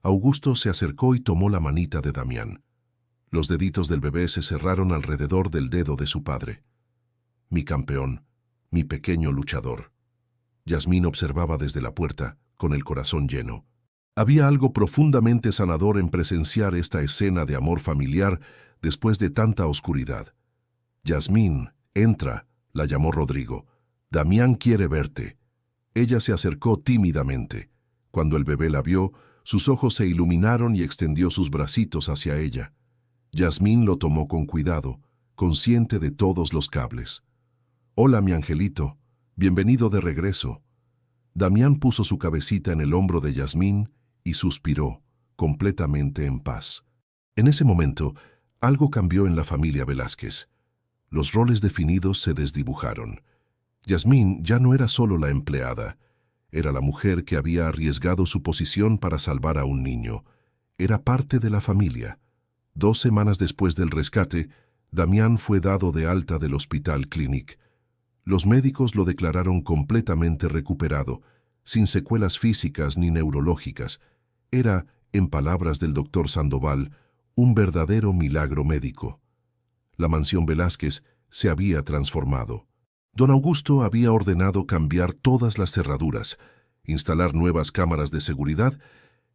Augusto se acercó y tomó la manita de Damián. Los deditos del bebé se cerraron alrededor del dedo de su padre. «Mi campeón, mi pequeño luchador». Yasmín observaba desde la puerta, con el corazón lleno. Había algo profundamente sanador en presenciar esta escena de amor familiar después de tanta oscuridad. «Yasmín, entra», la llamó Rodrigo. «Damián quiere verte». Ella se acercó tímidamente. Cuando el bebé la vio, sus ojos se iluminaron y extendió sus bracitos hacia ella. Yasmín lo tomó con cuidado, consciente de todos los cables. «Hola, mi angelito. Bienvenido de regreso». Damián puso su cabecita en el hombro de Yasmín y suspiró, completamente en paz. En ese momento, algo cambió en la familia Velázquez. Los roles definidos se desdibujaron. Yasmín ya no era solo la empleada. Era la mujer que había arriesgado su posición para salvar a un niño. Era parte de la familia. 2 semanas después del rescate, Damián fue dado de alta del Hospital Clínic. Los médicos lo declararon completamente recuperado, sin secuelas físicas ni neurológicas. Era, en palabras del doctor Sandoval, un verdadero milagro médico. La mansión Velázquez se había transformado. Don Augusto había ordenado cambiar todas las cerraduras, instalar nuevas cámaras de seguridad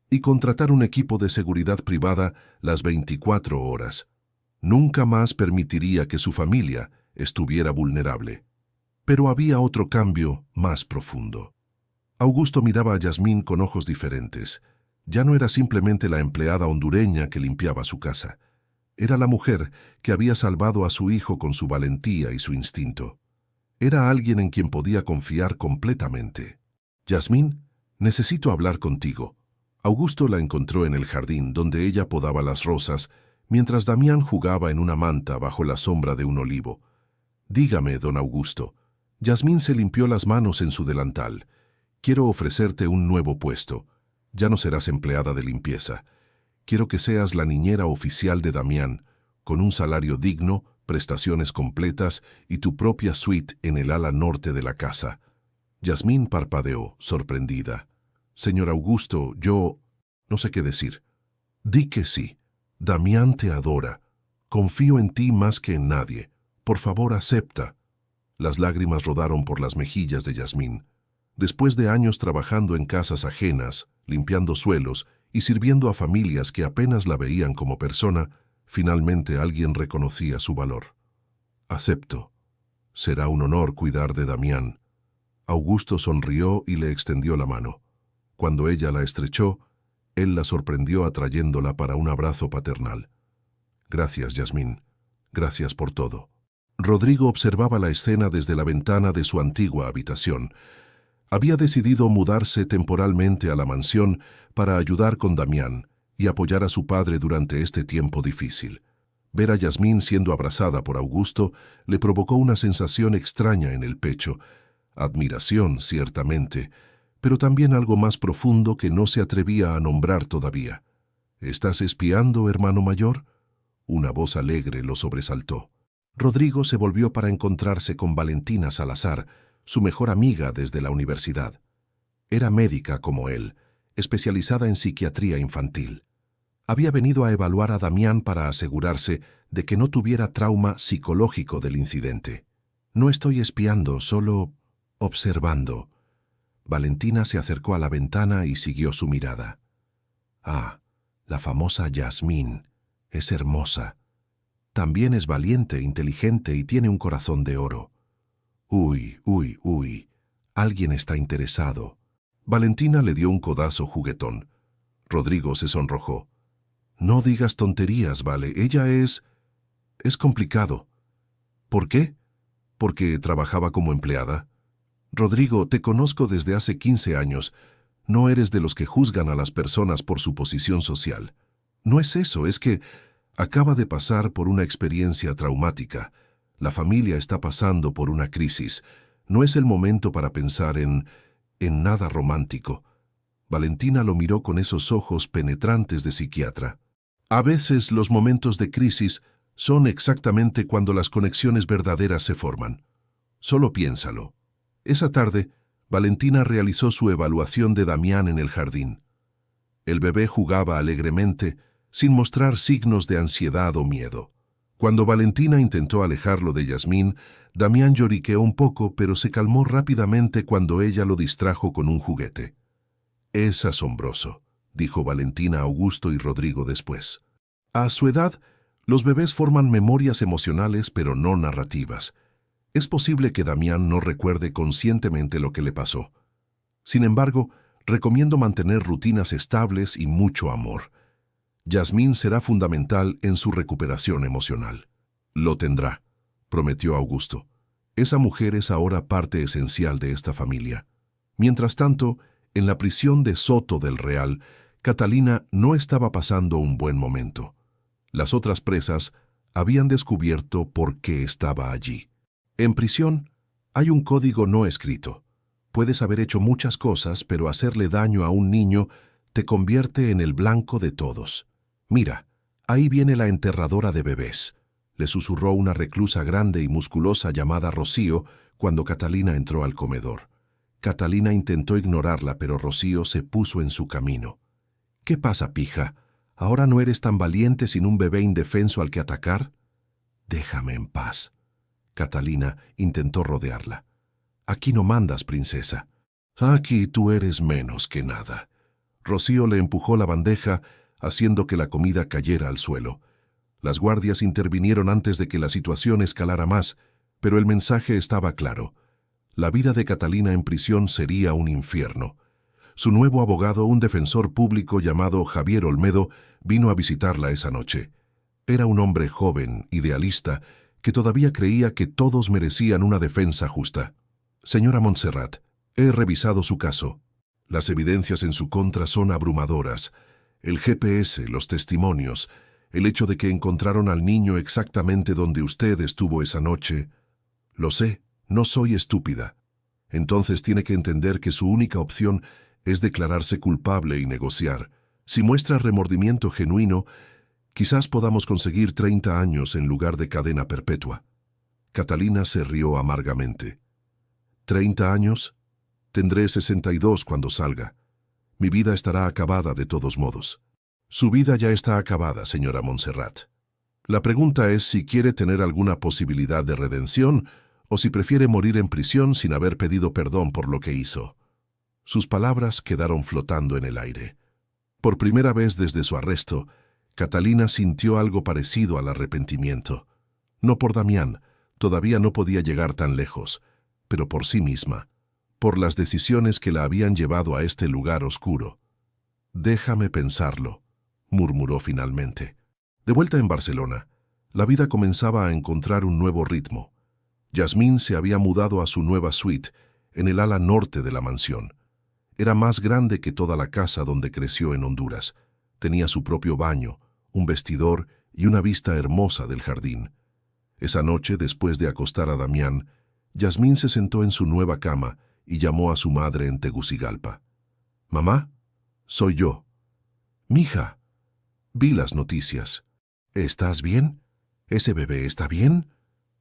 y contratar un equipo de seguridad privada las 24 horas. Nunca más permitiría que su familia estuviera vulnerable. Pero había otro cambio más profundo. Augusto miraba a Yasmín con ojos diferentes. Ya no era simplemente la empleada hondureña que limpiaba su casa. Era la mujer que había salvado a su hijo con su valentía y su instinto. Era alguien en quien podía confiar completamente. «Yasmín, necesito hablar contigo». Augusto la encontró en el jardín, donde ella podaba las rosas, mientras Damián jugaba en una manta bajo la sombra de un olivo. «Dígame, don Augusto». Yasmín se limpió las manos en su delantal. «Quiero ofrecerte un nuevo puesto. Ya no serás empleada de limpieza. Quiero que seas la niñera oficial de Damián, con un salario digno, prestaciones completas y tu propia suite en el ala norte de la casa». Yasmín parpadeó, sorprendida. «Señor Augusto, yo no sé qué decir». «Di que sí. Damián te adora. Confío en ti más que en nadie. Por favor, acepta». Las lágrimas rodaron por las mejillas de Yasmín. Después de años trabajando en casas ajenas, limpiando suelos y sirviendo a familias que apenas la veían como persona, finalmente alguien reconocía su valor. «Acepto. Será un honor cuidar de Damián». Augusto sonrió y le extendió la mano. Cuando ella la estrechó, él la sorprendió atrayéndola para un abrazo paternal. «Gracias, Yasmín. Gracias por todo». Rodrigo observaba la escena desde la ventana de su antigua habitación. Había decidido mudarse temporalmente a la mansión para ayudar con Damián y apoyar a su padre durante este tiempo difícil. Ver a Yasmín siendo abrazada por Augusto le provocó una sensación extraña en el pecho. Admiración, ciertamente, pero también algo más profundo que no se atrevía a nombrar todavía. «¿Estás espiando, hermano mayor?». Una voz alegre lo sobresaltó. Rodrigo se volvió para encontrarse con Valentina Salazar, su mejor amiga desde la universidad. Era médica como él, especializada en psiquiatría infantil. Había venido a evaluar a Damián para asegurarse de que no tuviera trauma psicológico del incidente. «No estoy espiando, solo observando». Valentina se acercó a la ventana y siguió su mirada. «Ah, la famosa Yasmín. Es hermosa. También es valiente, inteligente y tiene un corazón de oro. Uy, uy, uy. Alguien está interesado». Valentina le dio un codazo juguetón. Rodrigo se sonrojó. «No digas tonterías, Vale. Ella es complicado». «¿Por qué?». ¿Porque trabajaba como empleada? Rodrigo, te conozco desde hace 15 años. No eres de los que juzgan a las personas por su posición social. No es eso, es que acaba de pasar por una experiencia traumática. La familia está pasando por una crisis. No es el momento para pensar en nada romántico. Valentina lo miró con esos ojos penetrantes de psiquiatra. A veces los momentos de crisis son exactamente cuando las conexiones verdaderas se forman. Solo piénsalo. Esa tarde, Valentina realizó su evaluación de Damián en el jardín. El bebé jugaba alegremente, sin mostrar signos de ansiedad o miedo. Cuando Valentina intentó alejarlo de Yasmín, Damián lloriqueó un poco, pero se calmó rápidamente cuando ella lo distrajo con un juguete. «Es asombroso», dijo Valentina a Augusto y Rodrigo después. A su edad, los bebés forman memorias emocionales pero no narrativas. Es posible que Damián no recuerde conscientemente lo que le pasó. Sin embargo, recomiendo mantener rutinas estables y mucho amor. Yasmín será fundamental en su recuperación emocional. Lo tendrá, prometió Augusto. Esa mujer es ahora parte esencial de esta familia. Mientras tanto, en la prisión de Soto del Real, Catalina no estaba pasando un buen momento. Las otras presas habían descubierto por qué estaba allí. En prisión hay un código no escrito. Puedes haber hecho muchas cosas, pero hacerle daño a un niño te convierte en el blanco de todos. Mira, ahí viene la enterradora de bebés, le susurró una reclusa grande y musculosa llamada Rocío cuando Catalina entró al comedor. Catalina intentó ignorarla, pero Rocío se puso en su camino. ¿Qué pasa, pija? ¿Ahora no eres tan valiente sin un bebé indefenso al que atacar? Déjame en paz. Catalina intentó rodearla. Aquí no mandas, princesa. Aquí tú eres menos que nada. Rocío le empujó la bandeja, haciendo que la comida cayera al suelo. Las guardias intervinieron antes de que la situación escalara más, pero el mensaje estaba claro. La vida de Catalina en prisión sería un infierno. Su nuevo abogado, un defensor público llamado Javier Olmedo, vino a visitarla esa noche. Era un hombre joven, idealista, que todavía creía que todos merecían una defensa justa. Señora Montserrat, he revisado su caso. Las evidencias en su contra son abrumadoras. El GPS, los testimonios, el hecho de que encontraron al niño exactamente donde usted estuvo esa noche. Lo sé, no soy estúpida. Entonces tiene que entender que su única opción es declararse culpable y negociar. Si muestra remordimiento genuino, quizás podamos conseguir 30 años en lugar de cadena perpetua. Catalina se rió amargamente. ¿30 años? Tendré 62 cuando salga. Mi vida estará acabada de todos modos. Su vida ya está acabada, señora Montserrat. La pregunta es si quiere tener alguna posibilidad de redención o si prefiere morir en prisión sin haber pedido perdón por lo que hizo. Sus palabras quedaron flotando en el aire. Por primera vez desde su arresto, Catalina sintió algo parecido al arrepentimiento. No por Damián, todavía no podía llegar tan lejos, pero por sí misma, por las decisiones que la habían llevado a este lugar oscuro. «Déjame pensarlo», murmuró finalmente. De vuelta en Barcelona, la vida comenzaba a encontrar un nuevo ritmo. Yasmín se había mudado a su nueva suite, en el ala norte de la mansión. Era más grande que toda la casa donde creció en Honduras. Tenía su propio baño, un vestidor y una vista hermosa del jardín. Esa noche, después de acostar a Damián, Yasmín se sentó en su nueva cama y llamó a su madre en Tegucigalpa. «Mamá, soy yo». «Mija». «Vi las noticias». «¿Estás bien? ¿Ese bebé está bien?»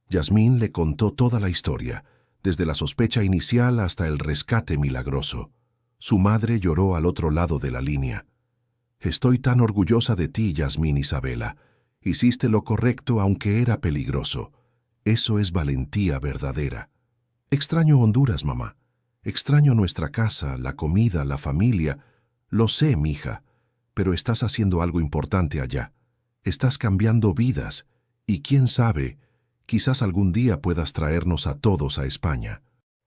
Yasmín le contó toda la historia, desde la sospecha inicial hasta el rescate milagroso. Su madre lloró al otro lado de la línea. «Estoy tan orgullosa de ti, Yasmín Isabela. Hiciste lo correcto aunque era peligroso. Eso es valentía verdadera. Extraño Honduras, mamá. Extraño nuestra casa, la comida, la familia. Lo sé, mija, pero estás haciendo algo importante allá. Estás cambiando vidas, y quién sabe, quizás algún día puedas traernos a todos a España».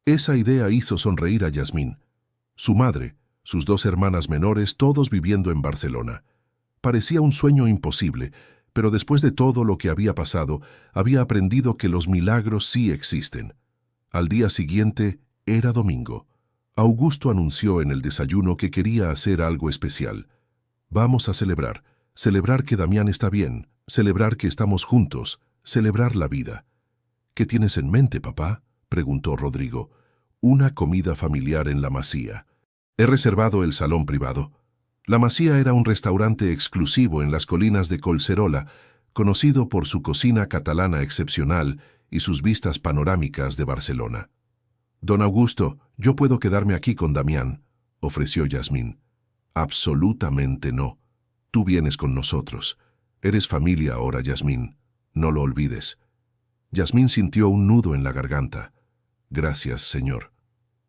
Esa idea hizo sonreír a Yasmín. Su madre, sus 2 hermanas menores, todos viviendo en Barcelona. Parecía un sueño imposible, pero después de todo lo que había pasado, había aprendido que los milagros sí existen. Al día siguiente era domingo. Augusto anunció en el desayuno que quería hacer algo especial. Vamos a celebrar que Damián está bien, celebrar que estamos juntos, celebrar la vida. ¿Qué tienes en mente, papá?, preguntó Rodrigo. Una comida familiar en La Masía. He reservado el salón privado. La Masía era un restaurante exclusivo en las colinas de Collserola, conocido por su cocina catalana excepcional y sus vistas panorámicas de Barcelona. Don Augusto, yo puedo quedarme aquí con Damián, ofreció Yasmín. Absolutamente no. Tú vienes con nosotros. Eres familia ahora, Yasmín. No lo olvides. Yasmín sintió un nudo en la garganta. Gracias, señor.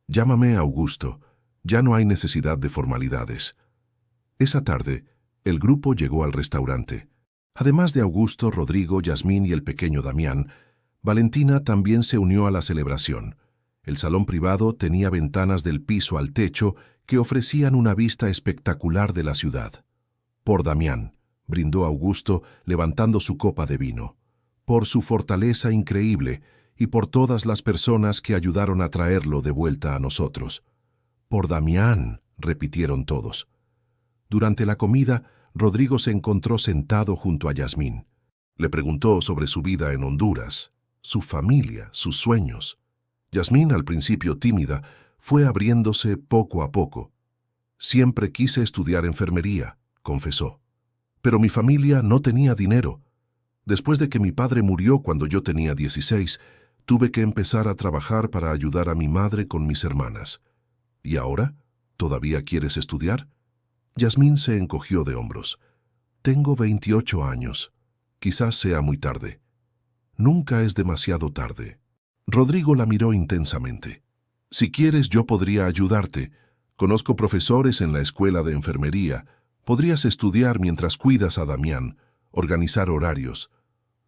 Llámame Augusto. Ya no hay necesidad de formalidades. Esa tarde, el grupo llegó al restaurante. Además de Augusto, Rodrigo, Yasmín y el pequeño Damián, Valentina también se unió a la celebración. El salón privado tenía ventanas del piso al techo que ofrecían una vista espectacular de la ciudad. Por Damián, brindó Augusto levantando su copa de vino. Por su fortaleza increíble y por todas las personas que ayudaron a traerlo de vuelta a nosotros. Por Damián, repitieron todos. Durante la comida, Rodrigo se encontró sentado junto a Yasmín. Le preguntó sobre su vida en Honduras, su familia, sus sueños. Yasmín, al principio tímida, fue abriéndose poco a poco. Siempre quise estudiar enfermería, confesó. Pero mi familia no tenía dinero. Después de que mi padre murió cuando yo tenía 16, tuve que empezar a trabajar para ayudar a mi madre con mis hermanas. ¿Y ahora? ¿Todavía quieres estudiar? Yasmín se encogió de hombros. Tengo 28 años. Quizás sea muy tarde. Nunca es demasiado tarde. Rodrigo la miró intensamente. Si quieres, yo podría ayudarte. Conozco profesores en la escuela de enfermería. Podrías estudiar mientras cuidas a Damián, organizar horarios.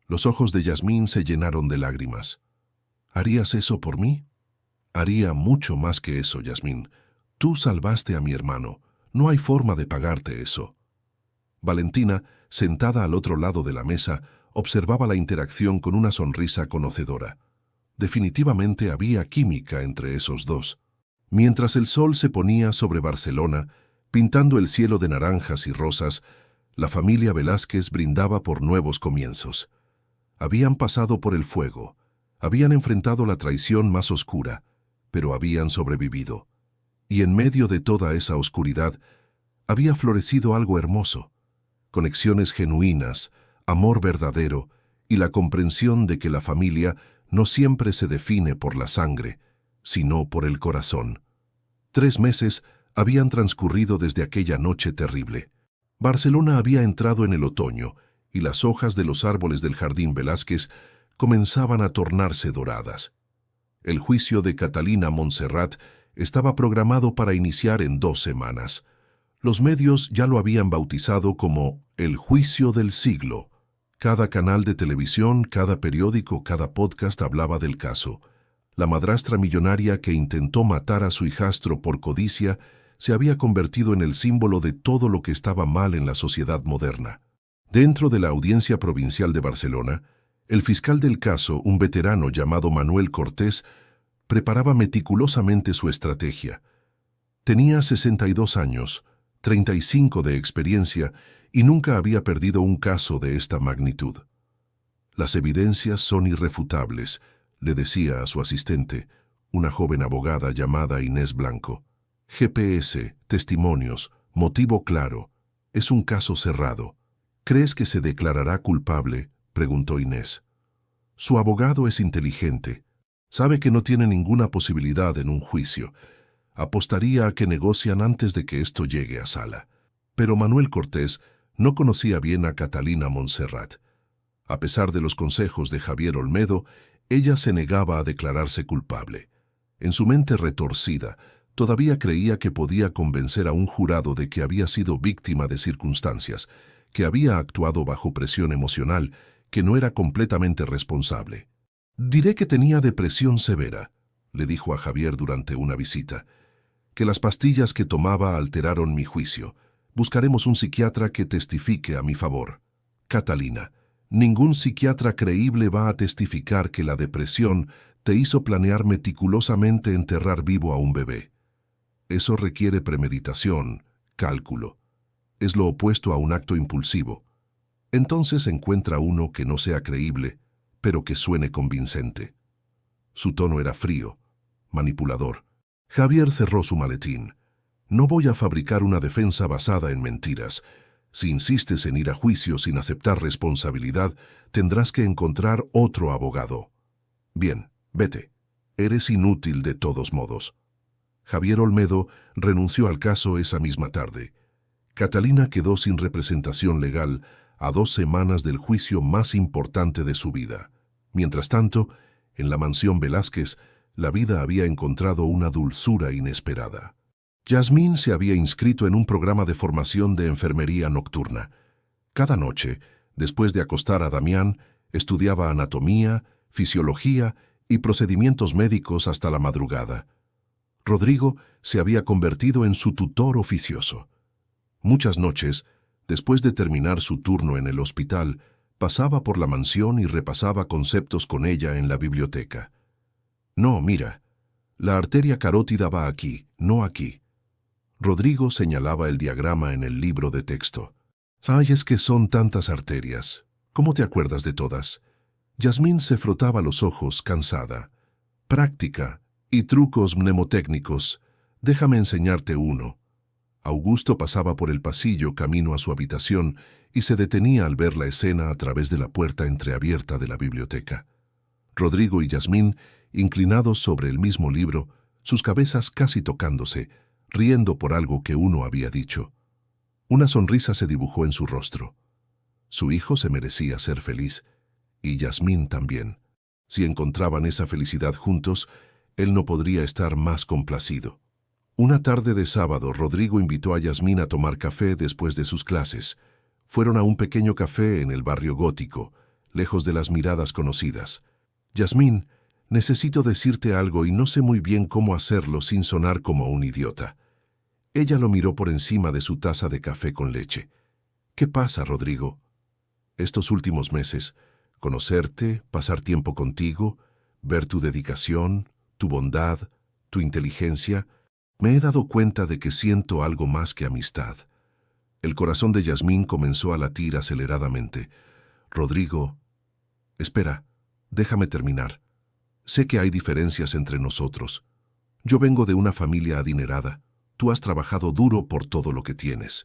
Los ojos de Yasmín se llenaron de lágrimas. ¿Harías eso por mí? Haría mucho más que eso, Yasmín. Tú salvaste a mi hermano. No hay forma de pagarte eso. Valentina, sentada al otro lado de la mesa, observaba la interacción con una sonrisa conocedora. Definitivamente había química entre esos dos. Mientras el sol se ponía sobre Barcelona, pintando el cielo de naranjas y rosas, la familia Velázquez brindaba por nuevos comienzos. Habían pasado por el fuego, habían enfrentado la traición más oscura, pero habían sobrevivido. Y en medio de toda esa oscuridad, había florecido algo hermoso, conexiones genuinas, amor verdadero y la comprensión de que la familia no siempre se define por la sangre, sino por el corazón. 3 meses habían transcurrido desde aquella noche terrible. Barcelona había entrado en el otoño y las hojas de los árboles del jardín Velázquez comenzaban a tornarse doradas. El juicio de Catalina Montserrat estaba programado para iniciar en 2 semanas. Los medios ya lo habían bautizado como el juicio del siglo. Cada canal de televisión, cada periódico, cada podcast hablaba del caso. La madrastra millonaria que intentó matar a su hijastro por codicia se había convertido en el símbolo de todo lo que estaba mal en la sociedad moderna. Dentro de la Audiencia Provincial de Barcelona, el fiscal del caso, un veterano llamado Manuel Cortés, preparaba meticulosamente su estrategia. Tenía 62 años, 35 de experiencia y nunca había perdido un caso de esta magnitud. Las evidencias son irrefutables, le decía a su asistente, una joven abogada llamada Inés Blanco. GPS, testimonios, motivo claro. Es un caso cerrado. ¿Crees que se declarará culpable?, preguntó Inés. Su abogado es inteligente. Sabe que no tiene ninguna posibilidad en un juicio. Apostaría a que negocian antes de que esto llegue a sala. Pero Manuel Cortés no conocía bien a Catalina Montserrat. A pesar de los consejos de Javier Olmedo, ella se negaba a declararse culpable. En su mente retorcida, todavía creía que podía convencer a un jurado de que había sido víctima de circunstancias, que había actuado bajo presión emocional, que no era completamente responsable. Diré que tenía depresión severa, le dijo a Javier durante una visita, que las pastillas que tomaba alteraron mi juicio. Buscaremos un psiquiatra que testifique a mi favor. Catalina, ningún psiquiatra creíble va a testificar que la depresión te hizo planear meticulosamente enterrar vivo a un bebé. Eso requiere premeditación, cálculo. Es lo opuesto a un acto impulsivo. Entonces encuentra uno que no sea creíble, pero que suene convincente. Su tono era frío, manipulador. Javier cerró su maletín. No voy a fabricar una defensa basada en mentiras. Si insistes en ir a juicio sin aceptar responsabilidad, tendrás que encontrar otro abogado. Bien, vete. Eres inútil de todos modos. Javier Olmedo renunció al caso esa misma tarde. Catalina quedó sin representación legal a 2 semanas del juicio más importante de su vida. Mientras tanto, en la mansión Velázquez, la vida había encontrado una dulzura inesperada. Yasmín se había inscrito en un programa de formación de enfermería nocturna. Cada noche, después de acostar a Damián, estudiaba anatomía, fisiología y procedimientos médicos hasta la madrugada. Rodrigo se había convertido en su tutor oficioso. Muchas noches, después de terminar su turno en el hospital, pasaba por la mansión y repasaba conceptos con ella en la biblioteca. No, mira, la arteria carótida va aquí, no aquí. Rodrigo señalaba el diagrama en el libro de texto. Ay, es que son tantas arterias. ¿Cómo te acuerdas de todas? Yasmín se frotaba los ojos, cansada. Práctica y trucos mnemotécnicos. Déjame enseñarte uno. Augusto pasaba por el pasillo camino a su habitación y se detenía al ver la escena a través de la puerta entreabierta de la biblioteca. Rodrigo y Yasmín, inclinados sobre el mismo libro, sus cabezas casi tocándose, riendo por algo que uno había dicho. Una sonrisa se dibujó en su rostro. Su hijo se merecía ser feliz, y Yasmín también. Si encontraban esa felicidad juntos, él no podría estar más complacido. Una tarde de sábado, Rodrigo invitó a Yasmín a tomar café después de sus clases. Fueron a un pequeño café en el barrio gótico, lejos de las miradas conocidas. Yasmín, necesito decirte algo y no sé muy bien cómo hacerlo sin sonar como un idiota. Ella lo miró por encima de su taza de café con leche. ¿Qué pasa, Rodrigo? Estos últimos meses, conocerte, pasar tiempo contigo, ver tu dedicación, tu bondad, tu inteligencia, me he dado cuenta de que siento algo más que amistad. El corazón de Yasmín comenzó a latir aceleradamente. Rodrigo, espera, déjame terminar. Sé que hay diferencias entre nosotros. Yo vengo de una familia adinerada. Tú has trabajado duro por todo lo que tienes.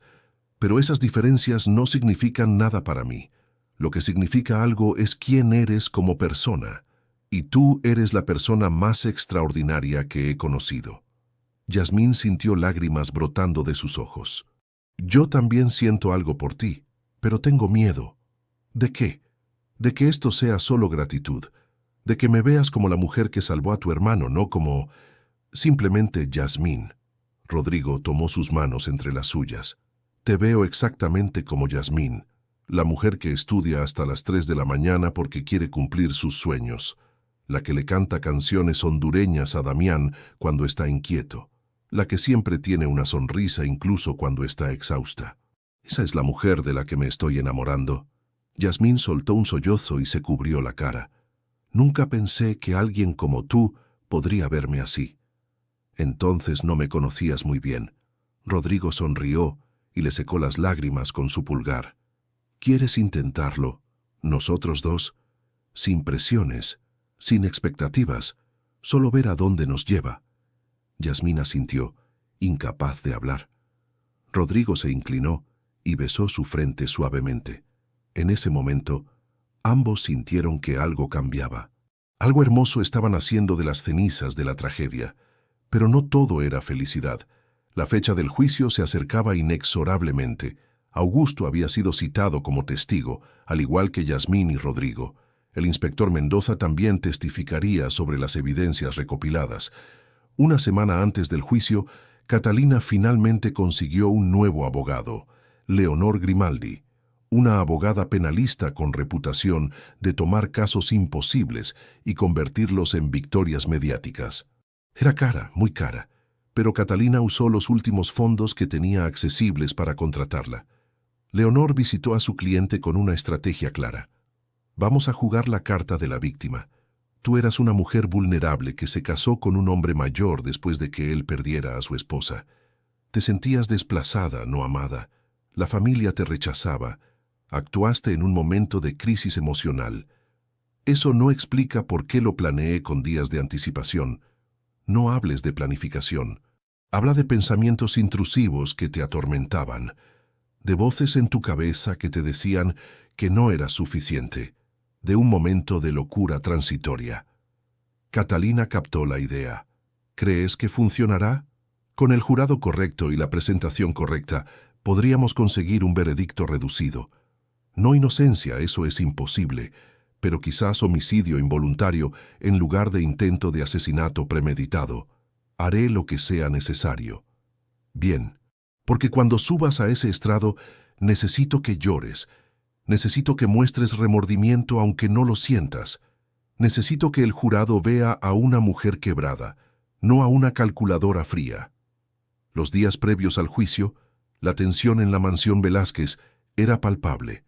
Pero esas diferencias no significan nada para mí. Lo que significa algo es quién eres como persona. Y tú eres la persona más extraordinaria que he conocido. Yasmín sintió lágrimas brotando de sus ojos. Yo también siento algo por ti, pero tengo miedo. ¿De qué? De que esto sea solo gratitud. De que me veas como la mujer que salvó a tu hermano, no como simplemente Yasmín. Rodrigo tomó sus manos entre las suyas. Te veo exactamente como Yasmín, la mujer que estudia hasta las 3 de la mañana porque quiere cumplir sus sueños, la que le canta canciones hondureñas a Damián cuando está inquieto, la que siempre tiene una sonrisa incluso cuando está exhausta. Esa es la mujer de la que me estoy enamorando. Yasmín soltó un sollozo y se cubrió la cara. Nunca pensé que alguien como tú podría verme así. Entonces no me conocías muy bien. Rodrigo sonrió y le secó las lágrimas con su pulgar. ¿Quieres intentarlo? Nosotros dos, sin presiones, sin expectativas, solo ver a dónde nos lleva. Yasmín asintió, incapaz de hablar. Rodrigo se inclinó y besó su frente suavemente. En ese momento, ambos sintieron que algo cambiaba. Algo hermoso estaba naciendo de las cenizas de la tragedia. Pero no todo era felicidad. La fecha del juicio se acercaba inexorablemente. Augusto había sido citado como testigo, al igual que Yasmín y Rodrigo. El inspector Mendoza también testificaría sobre las evidencias recopiladas. Una semana antes del juicio, Catalina finalmente consiguió un nuevo abogado, Leonor Grimaldi, una abogada penalista con reputación de tomar casos imposibles y convertirlos en victorias mediáticas. Era cara, muy cara, pero Catalina usó los últimos fondos que tenía accesibles para contratarla. Leonor visitó a su cliente con una estrategia clara. Vamos a jugar la carta de la víctima. Tú eras una mujer vulnerable que se casó con un hombre mayor después de que él perdiera a su esposa. Te sentías desplazada, no amada. La familia te rechazaba. Actuaste en un momento de crisis emocional. Eso no explica por qué lo planeé con días de anticipación. No hables de planificación. Habla de pensamientos intrusivos que te atormentaban, de voces en tu cabeza que te decían que no eras suficiente, de un momento de locura transitoria. Catalina captó la idea. ¿Crees que funcionará? Con el jurado correcto y la presentación correcta, podríamos conseguir un veredicto reducido. No inocencia, eso es imposible, pero quizás homicidio involuntario en lugar de intento de asesinato premeditado. Haré lo que sea necesario. Bien, porque cuando subas a ese estrado, necesito que llores. Necesito que muestres remordimiento aunque no lo sientas. Necesito que el jurado vea a una mujer quebrada, no a una calculadora fría. Los días previos al juicio, la tensión en la mansión Velázquez era palpable.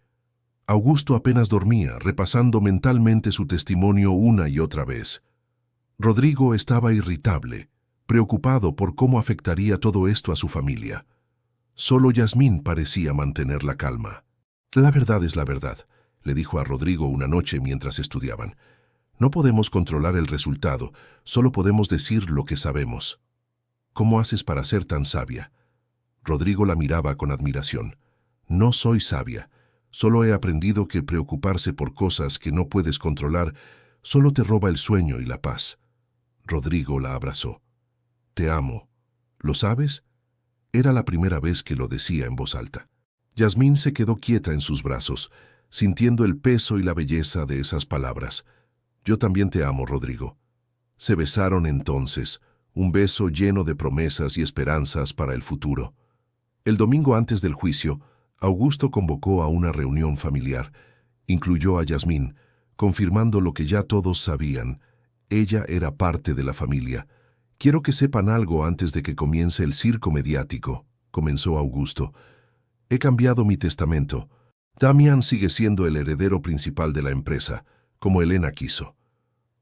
Augusto apenas dormía, repasando mentalmente su testimonio una y otra vez. Rodrigo estaba irritable, preocupado por cómo afectaría todo esto a su familia. Solo Yasmín parecía mantener la calma. La verdad es la verdad, le dijo a Rodrigo una noche mientras estudiaban. No podemos controlar el resultado, solo podemos decir lo que sabemos. ¿Cómo haces para ser tan sabia? Rodrigo la miraba con admiración. No soy sabia. Solo he aprendido que preocuparse por cosas que no puedes controlar solo te roba el sueño y la paz. Rodrigo la abrazó. Te amo. ¿Lo sabes? Era la primera vez que lo decía en voz alta. Yasmín se quedó quieta en sus brazos, sintiendo el peso y la belleza de esas palabras. Yo también te amo, Rodrigo. Se besaron entonces, un beso lleno de promesas y esperanzas para el futuro. El domingo antes del juicio, Augusto convocó a una reunión familiar. Incluyó a Yasmín, confirmando lo que ya todos sabían. Ella era parte de la familia. Quiero que sepan algo antes de que comience el circo mediático, comenzó Augusto. He cambiado mi testamento. Damián sigue siendo el heredero principal de la empresa, como Elena quiso.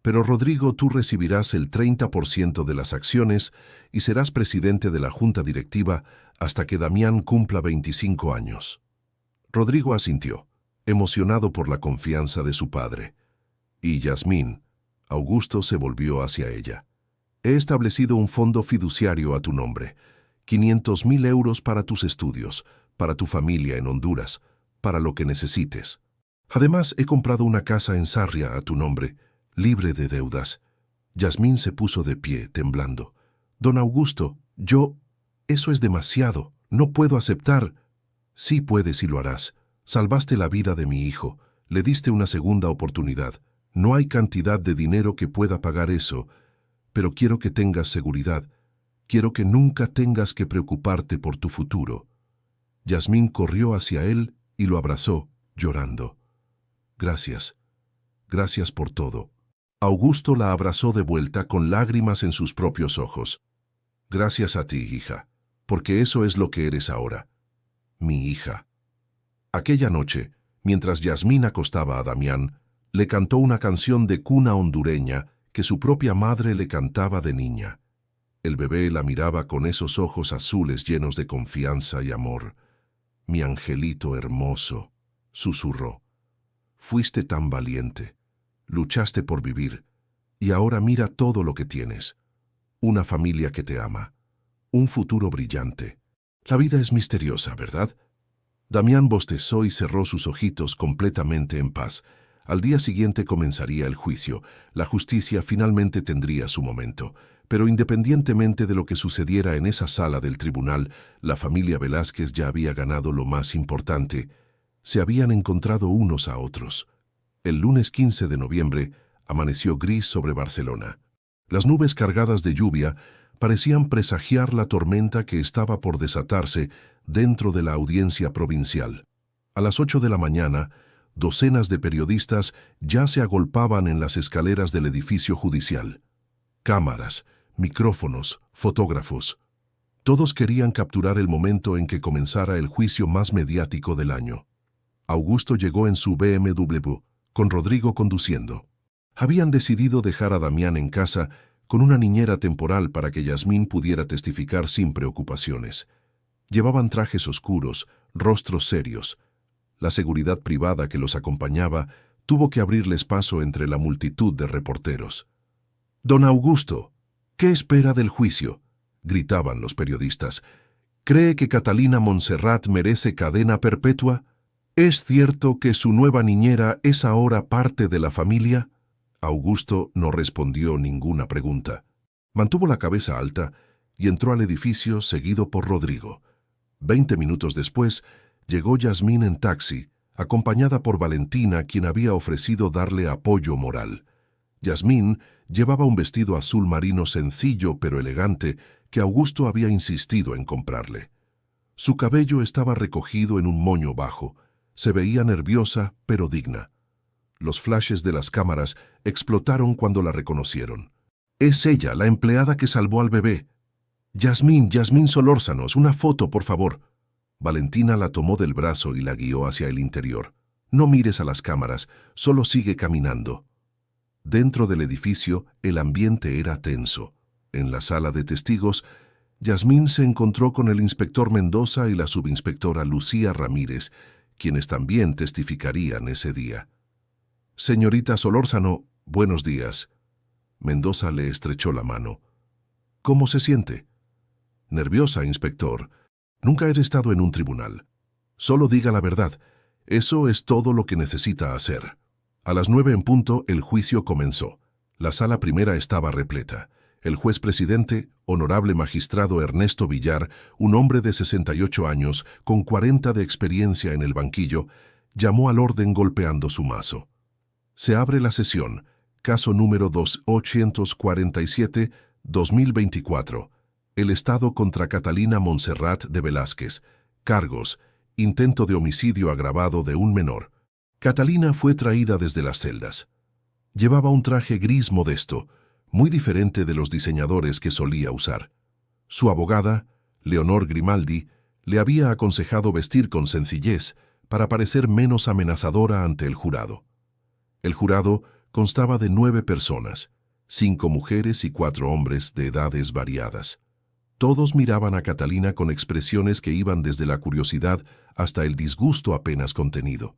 Pero Rodrigo, tú recibirás el 30% de las acciones y serás presidente de la junta directiva hasta que Damián cumpla 25 años. Rodrigo asintió, emocionado por la confianza de su padre. Y Yasmín, Augusto se volvió hacia ella. He establecido un fondo fiduciario a tu nombre. 500.000 euros para tus estudios, para tu familia en Honduras, para lo que necesites. Además, he comprado una casa en Sarria a tu nombre, libre de deudas. Yasmín se puso de pie, temblando. Don Augusto, eso es demasiado. No puedo aceptar. Sí puedes y lo harás. Salvaste la vida de mi hijo. Le diste una segunda oportunidad. No hay cantidad de dinero que pueda pagar eso, pero quiero que tengas seguridad. Quiero que nunca tengas que preocuparte por tu futuro. Yasmín corrió hacia él y lo abrazó, llorando. Gracias. Gracias por todo. Augusto la abrazó de vuelta con lágrimas en sus propios ojos. Gracias a ti, hija, porque eso es lo que eres ahora. Mi hija. Aquella noche, mientras Yasmín acostaba a Damián, le cantó una canción de cuna hondureña que su propia madre le cantaba de niña. El bebé la miraba con esos ojos azules llenos de confianza y amor. Mi angelito hermoso, susurró. Fuiste tan valiente. Luchaste por vivir, y ahora mira todo lo que tienes. Una familia que te ama. Un futuro brillante. La vida es misteriosa, ¿verdad? Damián bostezó y cerró sus ojitos completamente en paz. Al día siguiente comenzaría el juicio. La justicia finalmente tendría su momento. Pero independientemente de lo que sucediera en esa sala del tribunal, la familia Velázquez ya había ganado lo más importante. Se habían encontrado unos a otros. El lunes 15 de noviembre amaneció gris sobre Barcelona. Las nubes cargadas de lluvia parecían presagiar la tormenta que estaba por desatarse dentro de la audiencia provincial. A las 8 de la mañana, docenas de periodistas ya se agolpaban en las escaleras del edificio judicial. Cámaras, micrófonos, fotógrafos. Todos querían capturar el momento en que comenzara el juicio más mediático del año. Augusto llegó en su BMW, con Rodrigo conduciendo. Habían decidido dejar a Damián en casa con una niñera temporal para que Yasmín pudiera testificar sin preocupaciones. Llevaban trajes oscuros, rostros serios. La seguridad privada que los acompañaba tuvo que abrirles paso entre la multitud de reporteros. «Don Augusto, ¿qué espera del juicio?», gritaban los periodistas. «¿Cree que Catalina Montserrat merece cadena perpetua? ¿Es cierto que su nueva niñera es ahora parte de la familia?». Augusto no respondió ninguna pregunta. Mantuvo la cabeza alta y entró al edificio seguido por Rodrigo. 20 minutos después, llegó Yasmín en taxi, acompañada por Valentina, quien había ofrecido darle apoyo moral. Yasmín llevaba un vestido azul marino sencillo pero elegante que Augusto había insistido en comprarle. Su cabello estaba recogido en un moño bajo. Se veía nerviosa pero digna. Los flashes de las cámaras explotaron cuando la reconocieron. «Es ella, la empleada que salvó al bebé. Yasmín Solórzanos, una foto, por favor». Valentina la tomó del brazo y la guió hacia el interior. «No mires a las cámaras, solo sigue caminando». Dentro del edificio, el ambiente era tenso. En la sala de testigos, Yasmín se encontró con el inspector Mendoza y la subinspectora Lucía Ramírez, quienes también testificarían ese día. «Señorita Solórzano, buenos días». Mendoza le estrechó la mano. «¿Cómo se siente?». «Nerviosa, inspector. Nunca he estado en un tribunal. Solo diga la verdad. Eso es todo lo que necesita hacer». A las 9 en punto, el juicio comenzó. La sala primera estaba repleta. El juez presidente, honorable magistrado Ernesto Villar, un hombre de 68 años, con 40 de experiencia en el banquillo, llamó al orden golpeando su mazo. «Se abre la sesión. Caso número 2847-2024. El Estado contra Catalina Montserrat de Velázquez. Cargos: intento de homicidio agravado de un menor». Catalina fue traída desde las celdas. Llevaba un traje gris modesto, muy diferente de los diseñadores que solía usar. Su abogada, Leonor Grimaldi, le había aconsejado vestir con sencillez para parecer menos amenazadora ante el jurado. El jurado constaba de 9 personas, 5 mujeres y 4 hombres de edades variadas. Todos miraban a Catalina con expresiones que iban desde la curiosidad hasta el disgusto apenas contenido.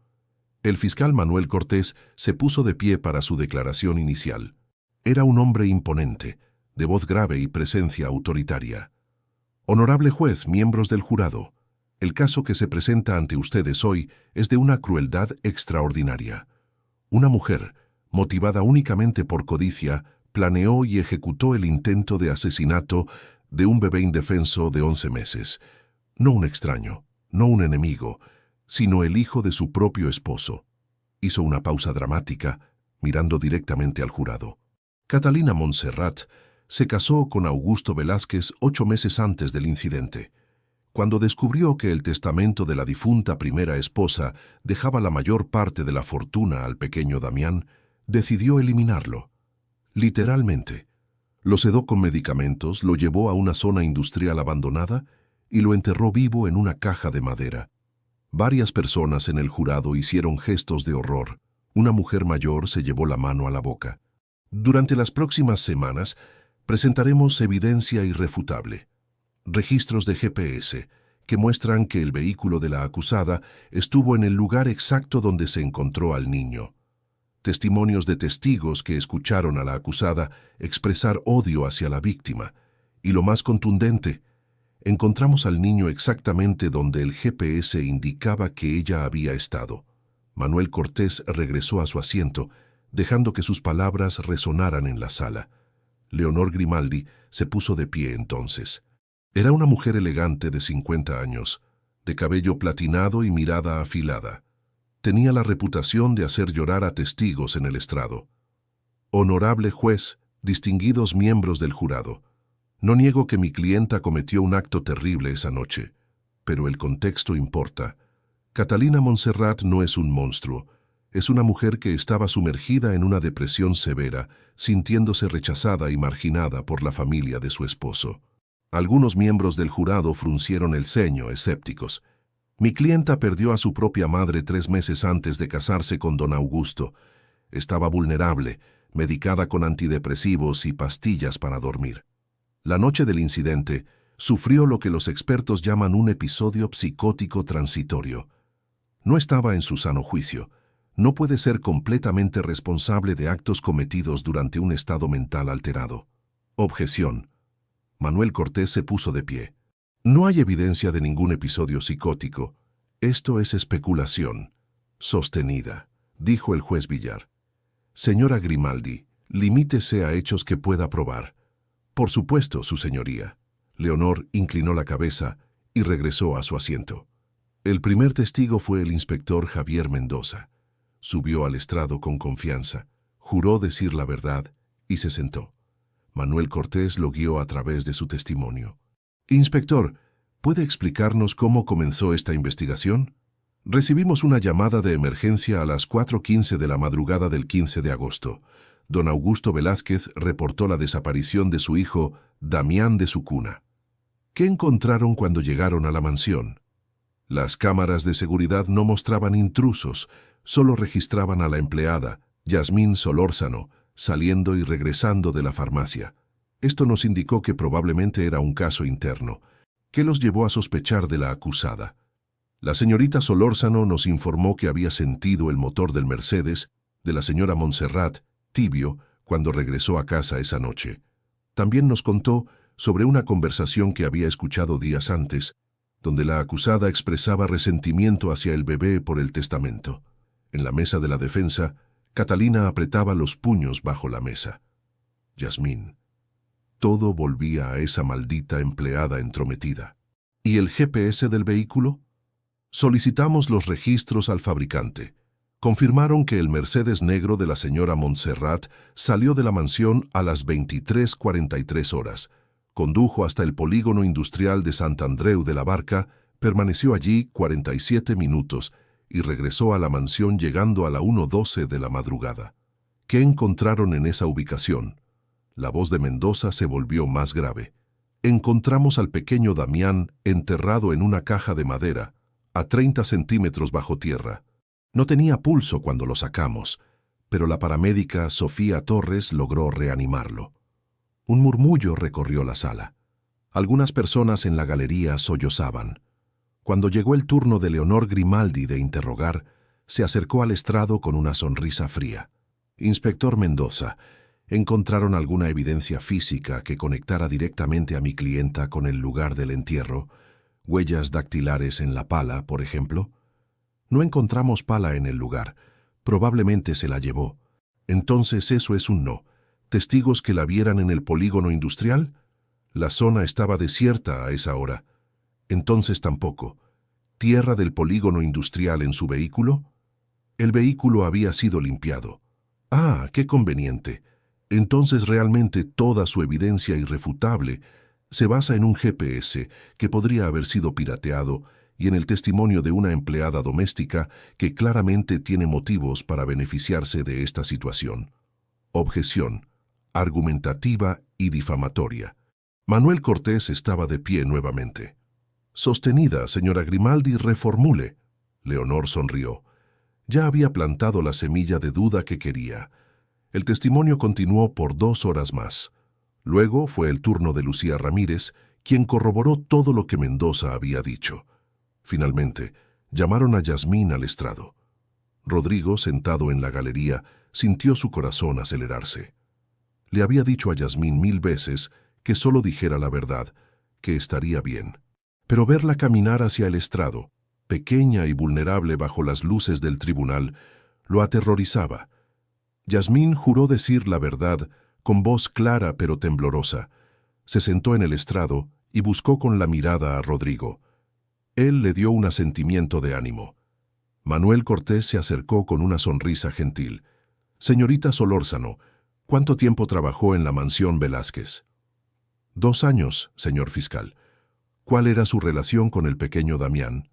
El fiscal Manuel Cortés se puso de pie para su declaración inicial. Era un hombre imponente, de voz grave y presencia autoritaria. «Honorable juez, miembros del jurado, el caso que se presenta ante ustedes hoy es de una crueldad extraordinaria. Una mujer, motivada únicamente por codicia, planeó y ejecutó el intento de asesinato de un bebé indefenso de 11 meses. No un extraño, no un enemigo, sino el hijo de su propio esposo». Hizo una pausa dramática, mirando directamente al jurado. Catalina Montserrat se casó con Augusto Velázquez 8 meses antes del incidente. Cuando descubrió que el testamento de la difunta primera esposa dejaba la mayor parte de la fortuna al pequeño Damián, decidió eliminarlo. Literalmente. Lo sedó con medicamentos, lo llevó a una zona industrial abandonada y lo enterró vivo en una caja de madera. Varias personas en el jurado hicieron gestos de horror. Una mujer mayor se llevó la mano a la boca. Durante las próximas semanas presentaremos evidencia irrefutable. Registros de GPS que muestran que el vehículo de la acusada estuvo en el lugar exacto donde se encontró al niño. Testimonios de testigos que escucharon a la acusada expresar odio hacia la víctima. Y lo más contundente, encontramos al niño exactamente donde el GPS indicaba que ella había estado. Manuel Cortés regresó a su asiento, dejando que sus palabras resonaran en la sala. Leonor Grimaldi se puso de pie entonces. Era una mujer elegante de 50 años, de cabello platinado y mirada afilada. Tenía la reputación de hacer llorar a testigos en el estrado. «Honorable juez, distinguidos miembros del jurado, no niego que mi clienta cometió un acto terrible esa noche, pero el contexto importa. Catalina Montserrat no es un monstruo. Es una mujer que estaba sumergida en una depresión severa, sintiéndose rechazada y marginada por la familia de su esposo. Algunos miembros del jurado fruncieron el ceño, escépticos. Mi clienta perdió a su propia madre 3 meses antes de casarse con don Augusto. Estaba vulnerable, medicada con antidepresivos y pastillas para dormir. La noche del incidente, sufrió lo que los expertos llaman un episodio psicótico transitorio. No estaba en su sano juicio. No puede ser completamente responsable de actos cometidos durante un estado mental alterado. Objeción. Manuel Cortés se puso de pie. No hay evidencia de ningún episodio psicótico. Esto es especulación sostenida, dijo el juez Villar. Señora Grimaldi, limítese a hechos que pueda probar. Por supuesto, su señoría. Leonor inclinó la cabeza y regresó a su asiento. El primer testigo fue el inspector Javier Mendoza. Subió al estrado con confianza, juró decir la verdad y se sentó. Manuel Cortés lo guió a través de su testimonio. Inspector, ¿puede explicarnos cómo comenzó esta investigación? Recibimos una llamada de emergencia a las 4:15 de la madrugada del 15 de agosto. Don Augusto Velázquez reportó la desaparición de su hijo, Damián, de su cuna. ¿Qué encontraron cuando llegaron a la mansión? Las cámaras de seguridad no mostraban intrusos, solo registraban a la empleada, Yasmín Solórzano, saliendo y regresando de la farmacia. Esto nos indicó que probablemente era un caso interno. ¿Qué los llevó a sospechar de la acusada? La señorita Solórzano nos informó que había sentido el motor del Mercedes de la señora Montserrat tibio cuando regresó a casa esa noche. También nos contó sobre una conversación que había escuchado días antes, donde la acusada expresaba resentimiento hacia el bebé por el testamento. En la mesa de la defensa, Catalina apretaba los puños bajo la mesa. Yasmín. Todo volvía a esa maldita empleada entrometida. ¿Y el GPS del vehículo? Solicitamos los registros al fabricante. Confirmaron que el Mercedes negro de la señora Montserrat salió de la mansión a las 23:43 horas. Condujo hasta el polígono industrial de Sant Andreu de la Barca, permaneció allí 47 minutos y regresó a la mansión llegando a la 1:12 de la madrugada. ¿Qué encontraron en esa ubicación? La voz de Mendoza se volvió más grave. Encontramos al pequeño Damián enterrado en una caja de madera, a 30 centímetros bajo tierra. No tenía pulso cuando lo sacamos, pero la paramédica Sofía Torres logró reanimarlo. Un murmullo recorrió la sala. Algunas personas en la galería sollozaban. Cuando llegó el turno de Leonor Grimaldi de interrogar, se acercó al estrado con una sonrisa fría. Inspector Mendoza, ¿encontraron alguna evidencia física que conectara directamente a mi clienta con el lugar del entierro? ¿Huellas dactilares en la pala, por ejemplo? No encontramos pala en el lugar. Probablemente se la llevó. Entonces eso es un no. ¿Testigos que la vieran en el polígono industrial? La zona estaba desierta a esa hora. Entonces tampoco. ¿Tierra del polígono industrial en su vehículo? El vehículo había sido limpiado. Ah, qué conveniente. Entonces realmente toda su evidencia irrefutable se basa en un GPS que podría haber sido pirateado y en el testimonio de una empleada doméstica que claramente tiene motivos para beneficiarse de esta situación. Objeción, argumentativa y difamatoria. Manuel Cortés estaba de pie nuevamente. Sostenida, señora Grimaldi, reformule. Leonor sonrió. Ya había plantado la semilla de duda que quería. El testimonio continuó por 2 horas más. Luego fue el turno de Lucía Ramírez, quien corroboró todo lo que Mendoza había dicho. Finalmente, llamaron a Yasmín al estrado. Rodrigo, sentado en la galería, sintió su corazón acelerarse. Le había dicho a Yasmín 1000 veces que solo dijera la verdad, que estaría bien. Pero verla caminar hacia el estrado, pequeña y vulnerable bajo las luces del tribunal, lo aterrorizaba. Yasmín juró decir la verdad, con voz clara pero temblorosa. Se sentó en el estrado y buscó con la mirada a Rodrigo. Él le dio un asentimiento de ánimo. Manuel Cortés se acercó con una sonrisa gentil. Señorita Solórzano, ¿cuánto tiempo trabajó en la mansión Velázquez? 2 años, señor fiscal. ¿Cuál era su relación con el pequeño Damián?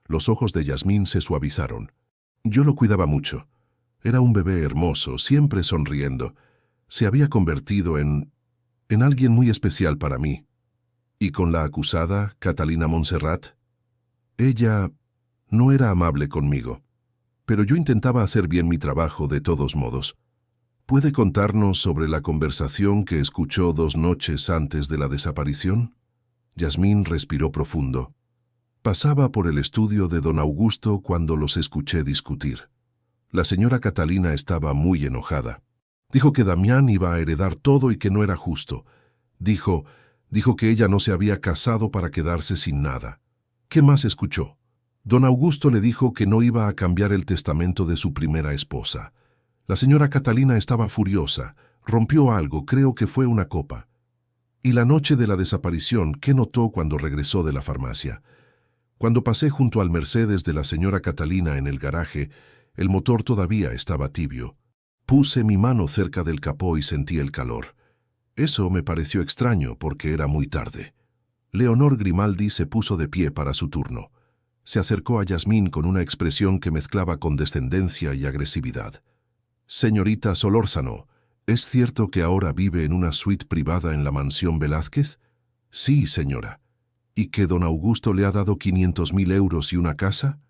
Los ojos de Yasmín se suavizaron. Yo lo cuidaba mucho. Era un bebé hermoso, siempre sonriendo. Se había convertido en alguien muy especial para mí. ¿Y con la acusada, Catalina Montserrat? Ella no era amable conmigo, pero yo intentaba hacer bien mi trabajo de todos modos. ¿Puede contarnos sobre la conversación que escuchó 2 noches antes de la desaparición? Yasmín respiró profundo. Pasaba por el estudio de don Augusto cuando los escuché discutir. La señora Catalina estaba muy enojada. Dijo que Damián iba a heredar todo y que no era justo. Dijo que ella no se había casado para quedarse sin nada. ¿Qué más escuchó? Don Augusto le dijo que no iba a cambiar el testamento de su primera esposa. La señora Catalina estaba furiosa. Rompió algo, creo que fue una copa. Y la noche de la desaparición, ¿qué notó cuando regresó de la farmacia? Cuando pasé junto al Mercedes de la señora Catalina en el garaje, el motor todavía estaba tibio. Puse mi mano cerca del capó y sentí el calor. Eso me pareció extraño porque era muy tarde. Leonor Grimaldi se puso de pie para su turno. Se acercó a Yasmín con una expresión que mezclaba condescendencia y agresividad. «Señorita Solórzano, ¿es cierto que ahora vive en una suite privada en la mansión Velázquez?» «Sí, señora». ¿Y que don Augusto le ha dado 500.000 euros y una casa?»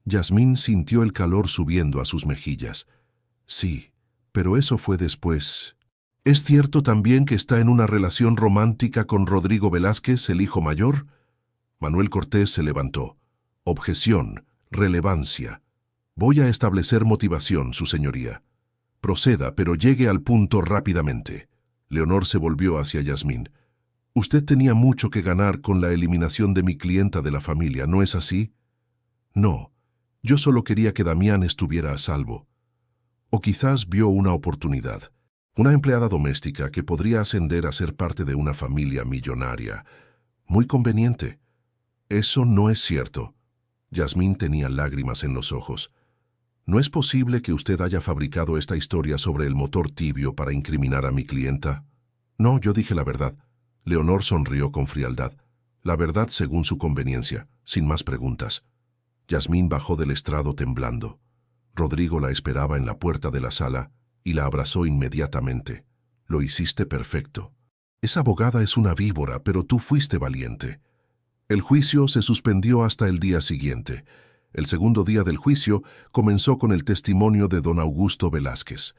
Yasmín sintió el calor subiendo a sus mejillas. «Sí, pero eso fue después». «¿Es cierto también que está en una relación romántica con Rodrigo Velázquez, el hijo mayor?» Manuel Cortés se levantó. «Objeción, relevancia. Voy a establecer motivación, su señoría. Proceda, pero llegue al punto rápidamente». Leonor se volvió hacia Yasmín. «Usted tenía mucho que ganar con la eliminación de mi clienta de la familia, ¿no es así?» «No, yo solo quería que Damián estuviera a salvo. O quizás vio una oportunidad. Una empleada doméstica que podría ascender a ser parte de una familia millonaria. Muy conveniente». «Eso no es cierto». Yasmín tenía lágrimas en los ojos. «¿No es posible que usted haya fabricado esta historia sobre el motor tibio para incriminar a mi clienta?» «No, yo dije la verdad». Leonor sonrió con frialdad. «La verdad según su conveniencia, sin más preguntas». Yasmín bajó del estrado temblando. Rodrigo la esperaba en la puerta de la sala y la abrazó inmediatamente. «Lo hiciste perfecto. Esa abogada es una víbora, pero tú fuiste valiente». El juicio se suspendió hasta el día siguiente. El segundo día del juicio comenzó con el testimonio de don Augusto Velázquez.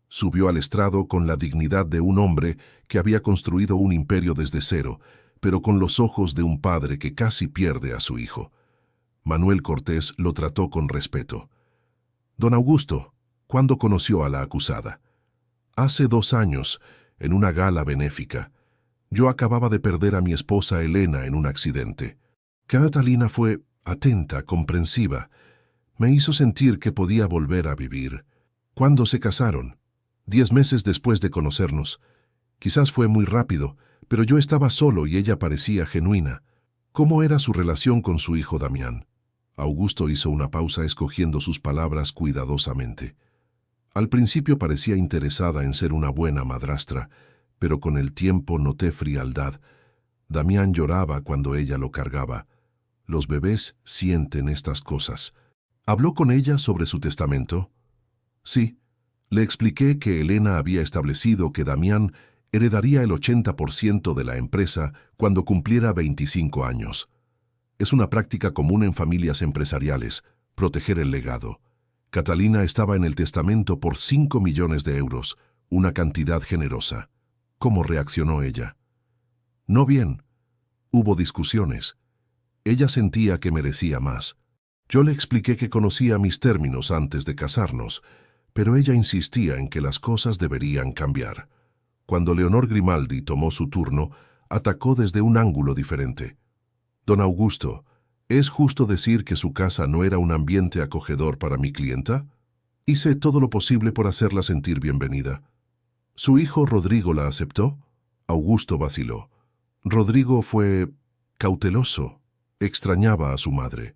Subió al estrado con la dignidad de un hombre que había construido un imperio desde cero, pero con los ojos de un padre que casi pierde a su hijo. Manuel Cortés lo trató con respeto. «Don Augusto, ¿cuándo conoció a la acusada?» «Hace 2 años, en una gala benéfica. Yo acababa de perder a mi esposa Elena en un accidente. Catalina fue atenta, comprensiva. Me hizo sentir que podía volver a vivir. ¿Cuándo se casaron?» 10 meses después de conocernos. Quizás fue muy rápido, pero yo estaba solo y ella parecía genuina. ¿Cómo era su relación con su hijo Damián? Augusto hizo una pausa escogiendo sus palabras cuidadosamente. Al principio parecía interesada en ser una buena madrastra, pero con el tiempo noté frialdad. Damián lloraba cuando ella lo cargaba. Los bebés sienten estas cosas. ¿Habló con ella sobre su testamento? Sí. Le expliqué que Elena había establecido que Damián heredaría el 80% de la empresa cuando cumpliera 25 años. Es una práctica común en familias empresariales, proteger el legado. Catalina estaba en el testamento por 5 millones de euros, una cantidad generosa. ¿Cómo reaccionó ella? No bien. Hubo discusiones. Ella sentía que merecía más. Yo le expliqué que conocía mis términos antes de casarnos, pero ella insistía en que las cosas deberían cambiar. Cuando Leonor Grimaldi tomó su turno, atacó desde un ángulo diferente. «Don Augusto, ¿es justo decir que su casa no era un ambiente acogedor para mi clienta? Hice todo lo posible por hacerla sentir bienvenida». ¿Su hijo Rodrigo la aceptó? Augusto vaciló. Rodrigo fue cauteloso. Extrañaba a su madre.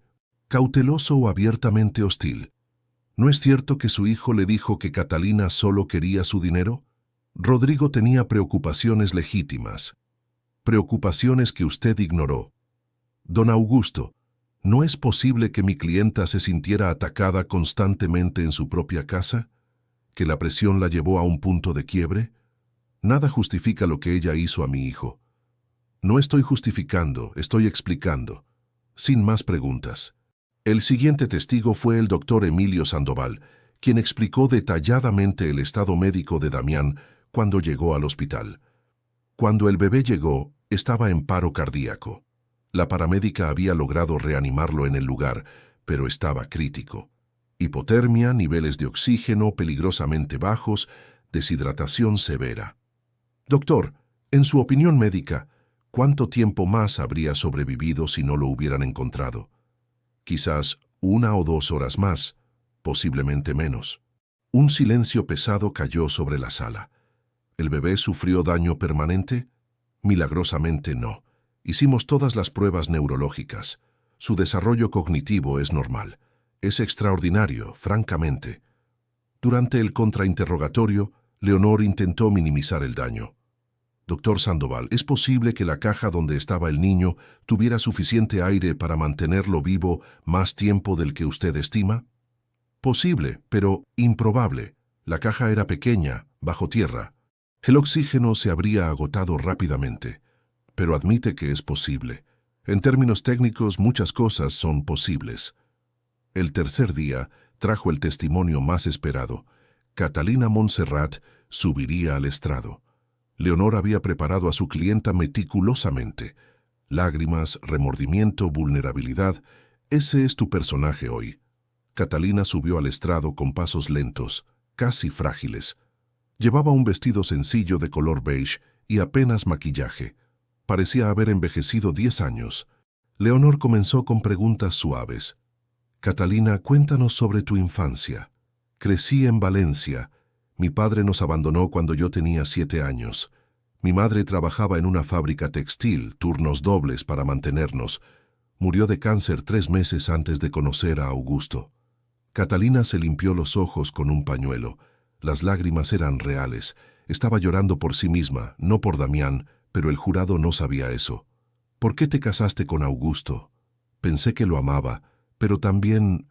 ¿Cauteloso o abiertamente hostil? ¿No es cierto que su hijo le dijo que Catalina solo quería su dinero? Rodrigo tenía preocupaciones legítimas. Preocupaciones que usted ignoró. Don Augusto, ¿no es posible que mi clienta se sintiera atacada constantemente en su propia casa? ¿Que la presión la llevó a un punto de quiebre? Nada justifica lo que ella hizo a mi hijo. No estoy justificando, estoy explicando. Sin más preguntas. El siguiente testigo fue el doctor Emilio Sandoval, quien explicó detalladamente el estado médico de Damián cuando llegó al hospital. Cuando el bebé llegó, estaba en paro cardíaco. La paramédica había logrado reanimarlo en el lugar, pero estaba crítico. Hipotermia, niveles de oxígeno peligrosamente bajos, deshidratación severa. Doctor, en su opinión médica, ¿cuánto tiempo más habría sobrevivido si no lo hubieran encontrado? Quizás 1 o 2 horas más, posiblemente menos. Un silencio pesado cayó sobre la sala. ¿El bebé sufrió daño permanente? Milagrosamente no. Hicimos todas las pruebas neurológicas. Su desarrollo cognitivo es normal. Es extraordinario, francamente. Durante el contrainterrogatorio, Leonor intentó minimizar el daño. Doctor Sandoval, ¿es posible que la caja donde estaba el niño tuviera suficiente aire para mantenerlo vivo más tiempo del que usted estima? Posible, pero improbable. La caja era pequeña, bajo tierra. El oxígeno se habría agotado rápidamente, pero admite que es posible. En términos técnicos, muchas cosas son posibles. El tercer día trajo el testimonio más esperado. Catalina Montserrat subiría al estrado. Leonor había preparado a su clienta meticulosamente. Lágrimas, remordimiento, vulnerabilidad. Ese es tu personaje hoy. Catalina subió al estrado con pasos lentos, casi frágiles. Llevaba un vestido sencillo de color beige y apenas maquillaje. Parecía haber envejecido 10 años. Leonor comenzó con preguntas suaves. Catalina, cuéntanos sobre tu infancia. Crecí en Valencia. Mi padre nos abandonó cuando yo tenía 7 años. Mi madre trabajaba en una fábrica textil, turnos dobles para mantenernos. Murió de cáncer 3 meses antes de conocer a Augusto. Catalina se limpió los ojos con un pañuelo. Las lágrimas eran reales. Estaba llorando por sí misma, no por Damián, pero el jurado no sabía eso. ¿Por qué te casaste con Augusto? Pensé que lo amaba, pero también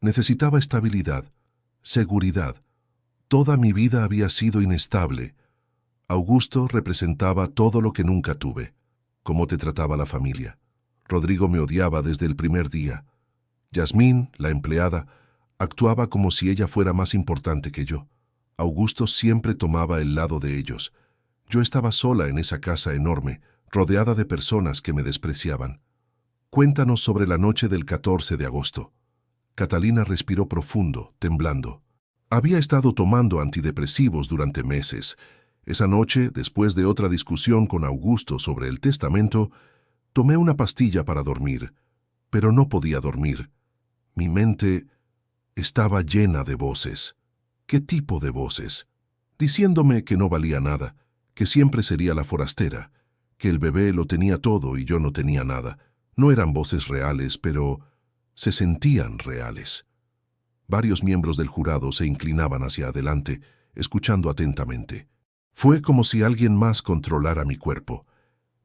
necesitaba estabilidad, seguridad. Toda mi vida había sido inestable. Augusto representaba todo lo que nunca tuve. Cómo te trataba la familia. Rodrigo me odiaba desde el primer día. Yasmín, la empleada, actuaba como si ella fuera más importante que yo. Augusto siempre tomaba el lado de ellos. Yo estaba sola en esa casa enorme, rodeada de personas que me despreciaban. Cuéntanos sobre la noche del 14 de agosto. Catalina respiró profundo, temblando. Había estado tomando antidepresivos durante meses. Esa noche, después de otra discusión con Augusto sobre el testamento, tomé una pastilla para dormir, pero no podía dormir. Mi mente estaba llena de voces. ¿Qué tipo de voces? Diciéndome que no valía nada, que siempre sería la forastera, que el bebé lo tenía todo y yo no tenía nada. No eran voces reales, pero se sentían reales. Varios miembros del jurado se inclinaban hacia adelante, escuchando atentamente. Fue como si alguien más controlara mi cuerpo.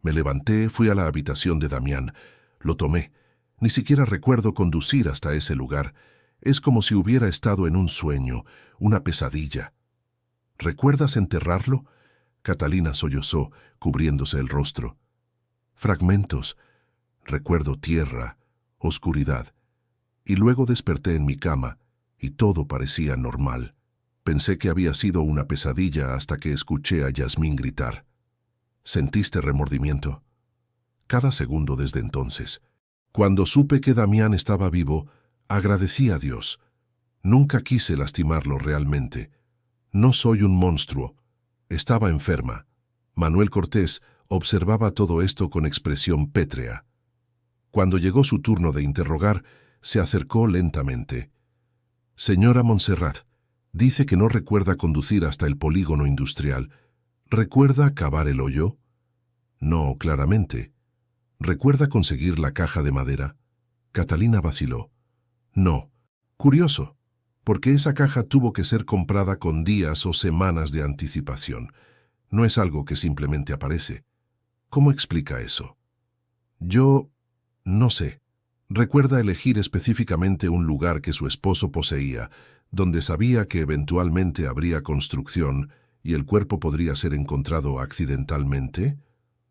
Me levanté, fui a la habitación de Damián. Lo tomé. Ni siquiera recuerdo conducir hasta ese lugar. Es como si hubiera estado en un sueño, una pesadilla. ¿Recuerdas enterrarlo? Catalina sollozó, cubriéndose el rostro. Fragmentos. Recuerdo tierra, oscuridad. Y luego desperté en mi cama, y todo parecía normal. Pensé que había sido una pesadilla hasta que escuché a Yasmín gritar. ¿Sentiste remordimiento? Cada segundo desde entonces. Cuando supe que Damián estaba vivo, agradecí a Dios. Nunca quise lastimarlo realmente. No soy un monstruo. Estaba enferma. Manuel Cortés observaba todo esto con expresión pétrea. Cuando llegó su turno de interrogar, se acercó lentamente. Señora Montserrat, dice que no recuerda conducir hasta el polígono industrial. ¿Recuerda cavar el hoyo? No, claramente. ¿Recuerda conseguir la caja de madera? Catalina vaciló. No. Curioso, porque esa caja tuvo que ser comprada con días o semanas de anticipación. No es algo que simplemente aparece. ¿Cómo explica eso? Yo no sé. Recuerda elegir específicamente un lugar que su esposo poseía, donde sabía que eventualmente habría construcción y el cuerpo podría ser encontrado accidentalmente.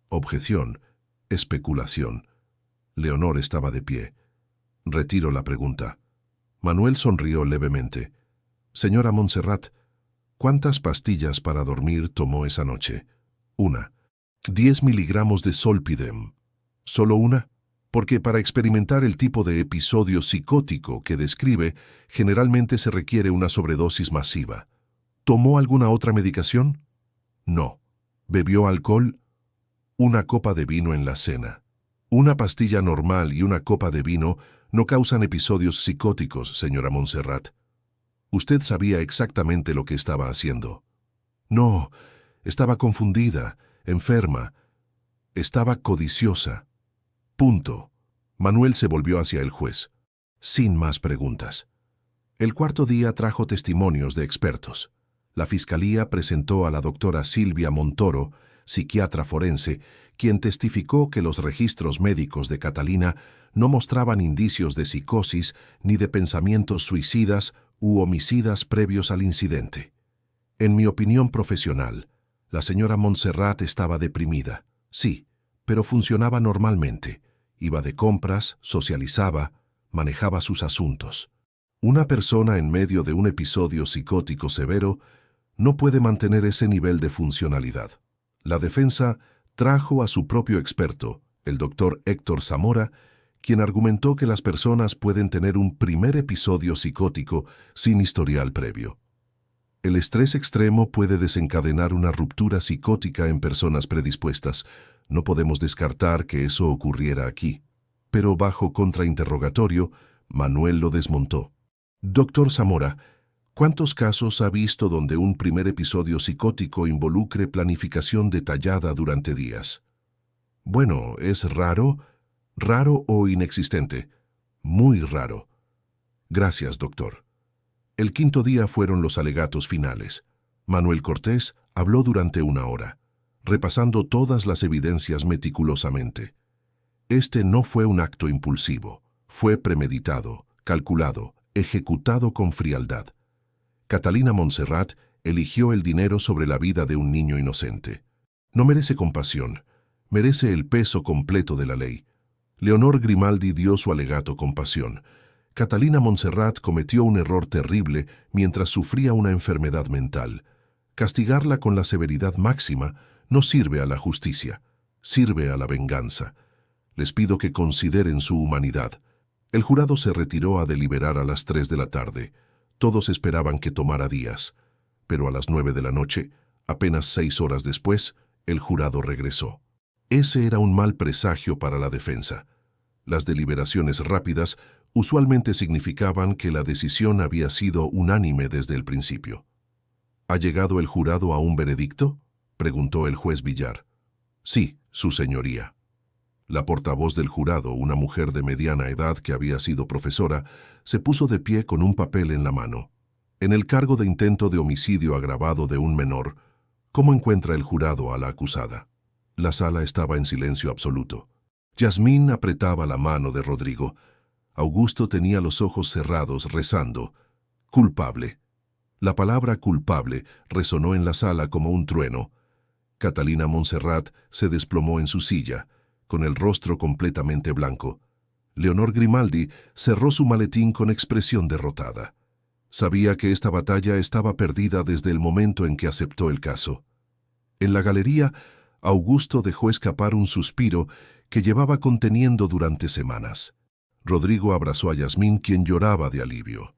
Objeción. Especulación. Leonor estaba de pie. Retiro la pregunta. Manuel sonrió levemente. Señora Montserrat, ¿cuántas pastillas para dormir tomó esa noche? Una. 10 miligramos de Zolpidem. ¿Solo una? Porque para experimentar el tipo de episodio psicótico que describe, generalmente se requiere una sobredosis masiva. ¿Tomó alguna otra medicación? No. ¿Bebió alcohol? Una copa de vino en la cena. Una pastilla normal y una copa de vino no causan episodios psicóticos, señora Montserrat. Usted sabía exactamente lo que estaba haciendo. No, estaba confundida, enferma. Estaba codiciosa. Punto. Manuel se volvió hacia el juez. Sin más preguntas. El cuarto día trajo testimonios de expertos. La fiscalía presentó a la doctora Silvia Montoro, psiquiatra forense, quien testificó que los registros médicos de Catalina no mostraban indicios de psicosis ni de pensamientos suicidas u homicidas previos al incidente. En mi opinión profesional, la señora Montserrat estaba deprimida, sí, pero funcionaba normalmente. Iba de compras, socializaba, manejaba sus asuntos. Una persona en medio de un episodio psicótico severo no puede mantener ese nivel de funcionalidad. La defensa trajo a su propio experto, el doctor Héctor Zamora, quien argumentó que las personas pueden tener un primer episodio psicótico sin historial previo. El estrés extremo puede desencadenar una ruptura psicótica en personas predispuestas. No podemos descartar que eso ocurriera aquí. Pero bajo contrainterrogatorio, Manuel lo desmontó. Doctor Zamora, ¿cuántos casos ha visto donde un primer episodio psicótico involucre planificación detallada durante días? Bueno, ¿es raro? ¿Raro o inexistente? Muy raro. Gracias, doctor. El quinto día fueron los alegatos finales. Manuel Cortés habló durante 1 hora, repasando todas las evidencias meticulosamente. Este no fue un acto impulsivo, fue premeditado, calculado, ejecutado con frialdad. Catalina Montserrat eligió el dinero sobre la vida de un niño inocente. No merece compasión, merece el peso completo de la ley. Leonor Grimaldi dio su alegato con pasión. Catalina Montserrat cometió un error terrible mientras sufría una enfermedad mental. Castigarla con la severidad máxima no sirve a la justicia, sirve a la venganza. Les pido que consideren su humanidad. El jurado se retiró a deliberar a las 3 de la tarde. Todos esperaban que tomara días. Pero a las 9 de la noche, apenas 6 horas después, el jurado regresó. Ese era un mal presagio para la defensa. Las deliberaciones rápidas usualmente significaban que la decisión había sido unánime desde el principio. ¿Ha llegado el jurado a un veredicto?, preguntó el juez Villar. Sí, su señoría. La portavoz del jurado, una mujer de mediana edad que había sido profesora, se puso de pie con un papel en la mano. En el cargo de intento de homicidio agravado de un menor, ¿cómo encuentra el jurado a la acusada? La sala estaba en silencio absoluto. Yasmín apretaba la mano de Rodrigo. Augusto tenía los ojos cerrados, rezando. Culpable. La palabra culpable resonó en la sala como un trueno. Catalina Montserrat se desplomó en su silla, con el rostro completamente blanco. Leonor Grimaldi cerró su maletín con expresión derrotada. Sabía que esta batalla estaba perdida desde el momento en que aceptó el caso. En la galería, Augusto dejó escapar un suspiro que llevaba conteniendo durante semanas. Rodrigo abrazó a Yasmín, quien lloraba de alivio.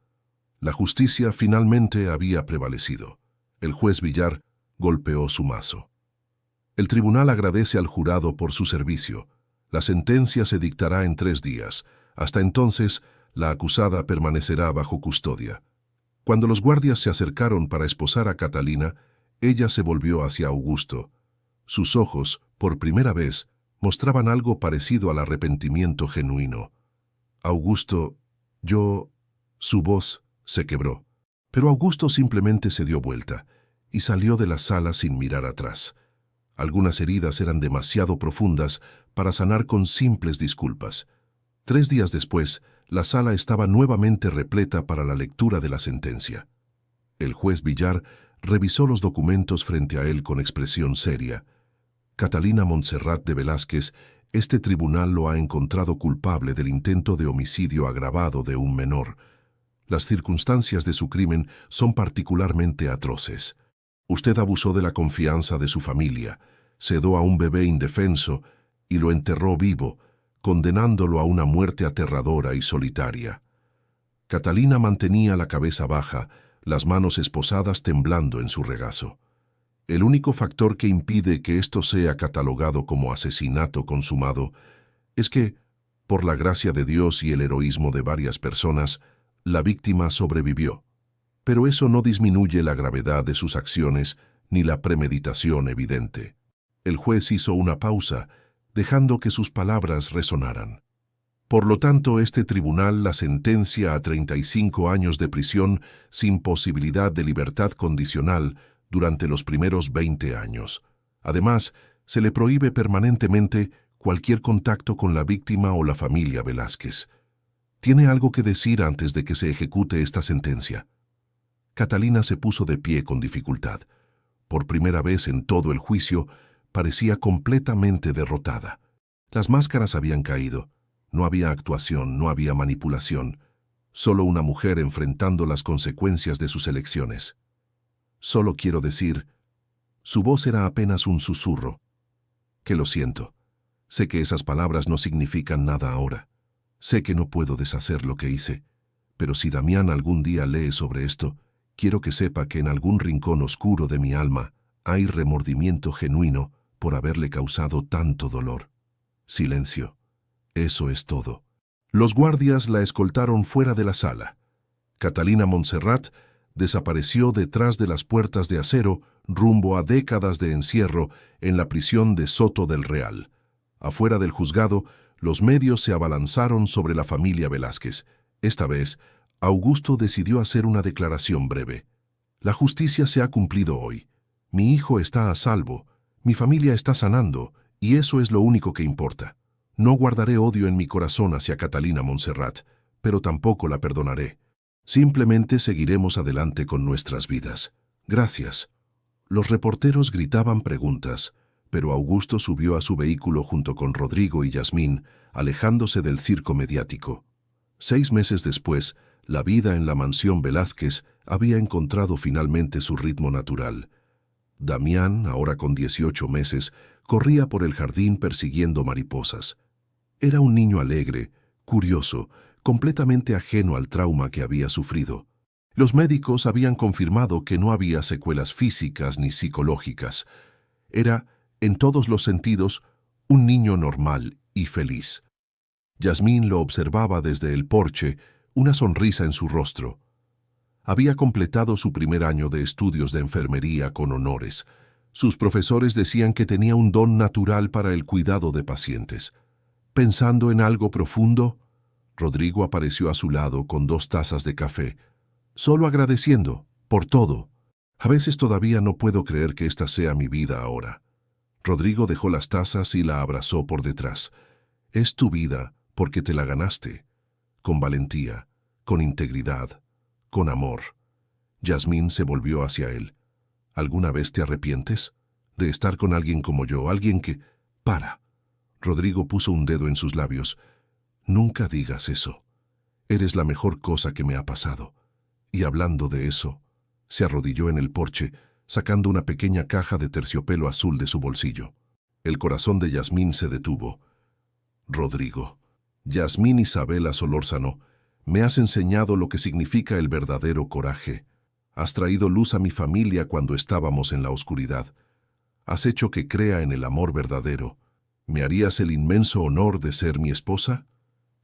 La justicia finalmente había prevalecido. El juez Villar golpeó su mazo. El tribunal agradece al jurado por su servicio. La sentencia se dictará en 3 días. Hasta entonces, la acusada permanecerá bajo custodia. Cuando los guardias se acercaron para esposar a Catalina, ella se volvió hacia Augusto. Sus ojos, por primera vez, mostraban algo parecido al arrepentimiento genuino. Augusto, yo... Su voz se quebró. Pero Augusto simplemente se dio vuelta y salió de la sala sin mirar atrás. Algunas heridas eran demasiado profundas para sanar con simples disculpas. 3 días después, la sala estaba nuevamente repleta para la lectura de la sentencia. El juez Villar revisó los documentos frente a él con expresión seria. Catalina Montserrat de Velázquez Este tribunal lo ha encontrado culpable del intento de homicidio agravado de un menor. Las circunstancias de su crimen son particularmente atroces. Usted abusó de la confianza de su familia, sedó a un bebé indefenso y lo enterró vivo, condenándolo a una muerte aterradora y solitaria. Catalina mantenía la cabeza baja, las manos esposadas temblando en su regazo. El único factor que impide que esto sea catalogado como asesinato consumado es que, por la gracia de Dios y el heroísmo de varias personas, la víctima sobrevivió. Pero eso no disminuye la gravedad de sus acciones ni la premeditación evidente. El juez hizo una pausa, dejando que sus palabras resonaran. Por lo tanto, este tribunal la sentencia a 35 años de prisión sin posibilidad de libertad condicional durante los primeros 20 años. Además, se le prohíbe permanentemente cualquier contacto con la víctima o la familia Velázquez. ¿Tiene algo que decir antes de que se ejecute esta sentencia? Catalina se puso de pie con dificultad. Por primera vez en todo el juicio, parecía completamente derrotada. Las máscaras habían caído. No había actuación, no había manipulación. Solo una mujer enfrentando las consecuencias de sus elecciones. Solo quiero decir, su voz era apenas un susurro, que lo siento. Sé que esas palabras no significan nada ahora. Sé que no puedo deshacer lo que hice, pero si Damián algún día lee sobre esto, quiero que sepa que en algún rincón oscuro de mi alma hay remordimiento genuino por haberle causado tanto dolor. Silencio. Eso es todo. Los guardias la escoltaron fuera de la sala. Catalina Montserrat desapareció detrás de las puertas de acero rumbo a décadas de encierro en la prisión de Soto del Real. Afuera del juzgado, los medios se abalanzaron sobre la familia Velázquez. Esta vez, Augusto decidió hacer una declaración breve. La justicia se ha cumplido hoy. Mi hijo está a salvo, mi familia está sanando, y eso es lo único que importa. No guardaré odio en mi corazón hacia Catalina Montserrat, pero tampoco la perdonaré. Simplemente seguiremos adelante con nuestras vidas. Gracias. Los reporteros gritaban preguntas, pero Augusto subió a su vehículo junto con Rodrigo y Yasmín, alejándose del circo mediático. 6 meses después, la vida en la mansión Velázquez había encontrado finalmente su ritmo natural. Damián, ahora con 18 meses, corría por el jardín persiguiendo mariposas. Era un niño alegre, curioso, completamente ajeno al trauma que había sufrido. Los médicos habían confirmado que no había secuelas físicas ni psicológicas. Era, en todos los sentidos, un niño normal y feliz. Yasmín lo observaba desde el porche, una sonrisa en su rostro. Había completado su primer año de estudios de enfermería con honores. Sus profesores decían que tenía un don natural para el cuidado de pacientes. Pensando en algo profundo, Rodrigo apareció a su lado con 2 tazas de café, solo agradeciendo por todo. A veces todavía no puedo creer que esta sea mi vida ahora. Rodrigo dejó las tazas y la abrazó por detrás. Es tu vida porque te la ganaste, con valentía, con integridad, con amor. Yasmín se volvió hacia él. ¿Alguna vez te arrepientes de estar con alguien como yo, alguien que... Para. Rodrigo puso un dedo en sus labios. Nunca digas eso. Eres la mejor cosa que me ha pasado. Y hablando de eso, se arrodilló en el porche, sacando una pequeña caja de terciopelo azul de su bolsillo. El corazón de Yasmín se detuvo. Rodrigo. Yasmín Isabela Solórzano, me has enseñado lo que significa el verdadero coraje. Has traído luz a mi familia cuando estábamos en la oscuridad. Has hecho que crea en el amor verdadero. ¿Me harías el inmenso honor de ser mi esposa?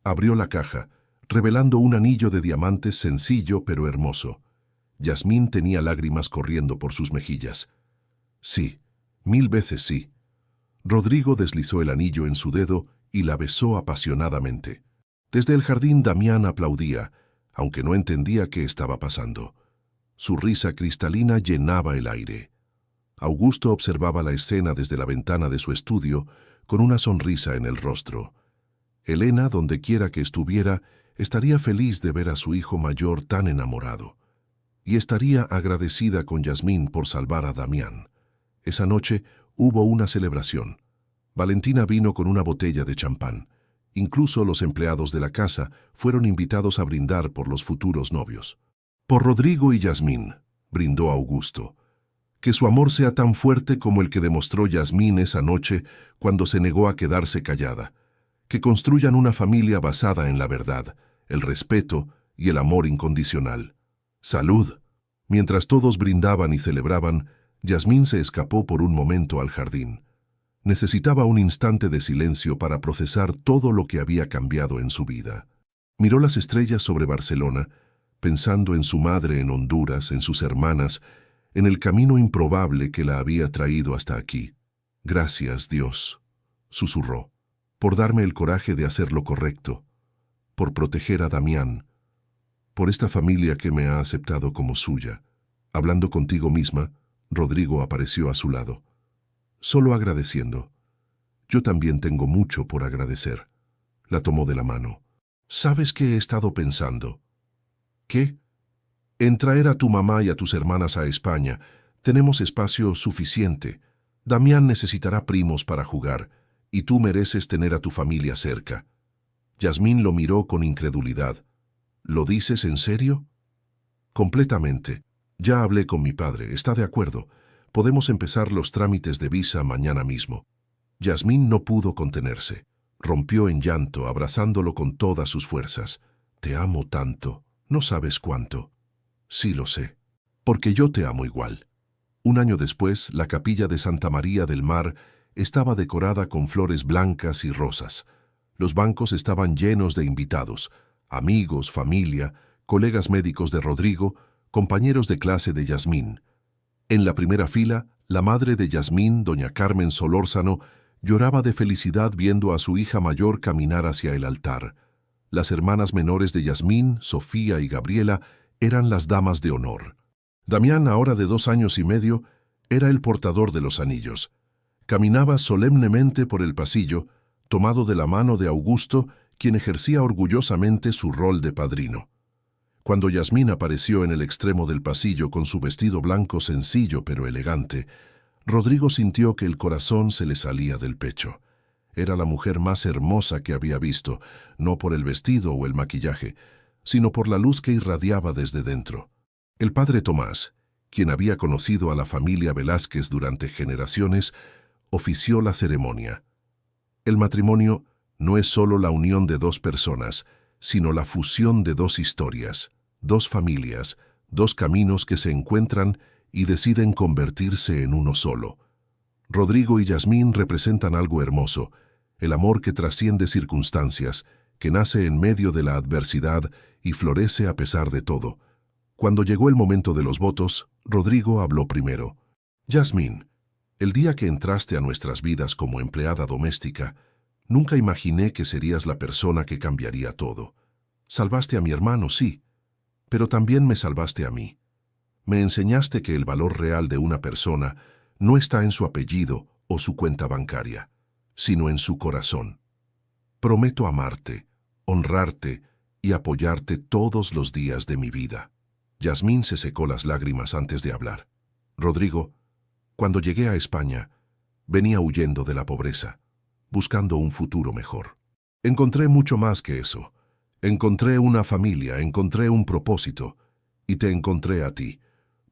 Abrió la caja, revelando un anillo de diamantes sencillo pero hermoso. Yasmín tenía lágrimas corriendo por sus mejillas. Sí, 1000 veces sí. Rodrigo deslizó el anillo en su dedo y la besó apasionadamente. Desde el jardín Damián aplaudía, aunque no entendía qué estaba pasando. Su risa cristalina llenaba el aire. Augusto observaba la escena desde la ventana de su estudio, con una sonrisa en el rostro. Elena, donde quiera que estuviera, estaría feliz de ver a su hijo mayor tan enamorado. Y estaría agradecida con Yasmín por salvar a Damián. Esa noche hubo una celebración. Valentina vino con una botella de champán. Incluso los empleados de la casa fueron invitados a brindar por los futuros novios. Por Rodrigo y Yasmín, brindó Augusto. Que su amor sea tan fuerte como el que demostró Yasmín esa noche cuando se negó a quedarse callada. Que construyan una familia basada en la verdad, el respeto y el amor incondicional. ¡Salud! Mientras todos brindaban y celebraban, Yasmín se escapó por un momento al jardín. Necesitaba un instante de silencio para procesar todo lo que había cambiado en su vida. Miró las estrellas sobre Barcelona, pensando en su madre en Honduras, en sus hermanas, en el camino improbable que la había traído hasta aquí. Gracias, Dios, susurró, por darme el coraje de hacer lo correcto, por proteger a Damián, por esta familia que me ha aceptado como suya. Hablando contigo misma, Rodrigo apareció a su lado. Solo agradeciendo. Yo también tengo mucho por agradecer. La tomó de la mano. ¿Sabes qué he estado pensando? ¿Qué? En traer a tu mamá y a tus hermanas a España. Tenemos espacio suficiente. Damián necesitará primos para jugar, y tú mereces tener a tu familia cerca. Yasmín lo miró con incredulidad. ¿Lo dices en serio? Completamente. Ya hablé con mi padre, está de acuerdo. Podemos empezar los trámites de visa mañana mismo. Yasmín no pudo contenerse. Rompió en llanto, abrazándolo con todas sus fuerzas. Te amo tanto, no sabes cuánto. Sí lo sé, porque yo te amo igual. Un año después, la capilla de Santa María del Mar estaba decorada con flores blancas y rosas. Los bancos estaban llenos de invitados, amigos, familia, colegas médicos de Rodrigo, compañeros de clase de Yasmín. En la primera fila, la madre de Yasmín, doña Carmen Solórzano, lloraba de felicidad viendo a su hija mayor caminar hacia el altar. Las hermanas menores de Yasmín, Sofía y Gabriela, eran las damas de honor. Damián, ahora de 2 años y medio, era el portador de los anillos. Caminaba solemnemente por el pasillo, tomado de la mano de Augusto, quien ejercía orgullosamente su rol de padrino. Cuando Yasmín apareció en el extremo del pasillo con su vestido blanco sencillo pero elegante, Rodrigo sintió que el corazón se le salía del pecho. Era la mujer más hermosa que había visto, no por el vestido o el maquillaje, sino por la luz que irradiaba desde dentro. El padre Tomás, quien había conocido a la familia Velázquez durante generaciones, ofició la ceremonia. El matrimonio no es solo la unión de 2 personas, sino la fusión de 2 historias, 2 familias, 2 caminos que se encuentran y deciden convertirse en uno solo. Rodrigo y Yasmín representan algo hermoso, el amor que trasciende circunstancias, que nace en medio de la adversidad y florece a pesar de todo. Cuando llegó el momento de los votos, Rodrigo habló primero. Yasmín, el día que entraste a nuestras vidas como empleada doméstica, nunca imaginé que serías la persona que cambiaría todo. Salvaste a mi hermano, sí, pero también me salvaste a mí. Me enseñaste que el valor real de una persona no está en su apellido o su cuenta bancaria, sino en su corazón. Prometo amarte, honrarte y apoyarte todos los días de mi vida. Yasmín se secó las lágrimas antes de hablar. Rodrigo, cuando llegué a España, venía huyendo de la pobreza, buscando un futuro mejor. Encontré mucho más que eso. Encontré una familia, encontré un propósito, y te encontré a ti.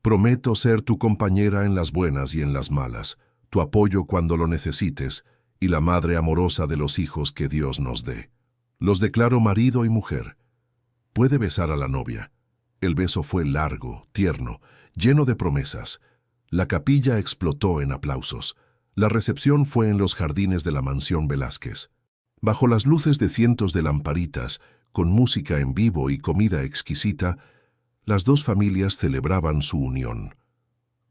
Prometo ser tu compañera en las buenas y en las malas, tu apoyo cuando lo necesites, y la madre amorosa de los hijos que Dios nos dé. Los declaro marido y mujer. Puede besar a la novia. El beso fue largo, tierno, lleno de promesas. La capilla explotó en aplausos. La recepción fue en los jardines de la mansión Velázquez. Bajo las luces de cientos de lamparitas, con música en vivo y comida exquisita, las 2 familias celebraban su unión.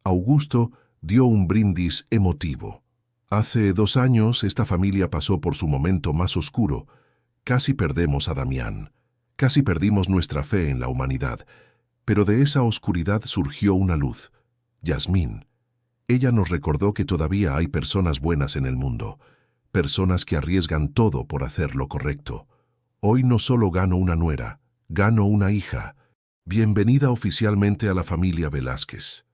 Augusto dio un brindis emotivo. Hace 2 años esta familia pasó por su momento más oscuro. Casi perdemos a Damián. Casi perdimos nuestra fe en la humanidad. Pero de esa oscuridad surgió una luz. Yasmín. Ella nos recordó que todavía hay personas buenas en el mundo. Personas que arriesgan todo por hacer lo correcto. Hoy no solo gano una nuera, gano una hija. Bienvenida oficialmente a la familia Velázquez.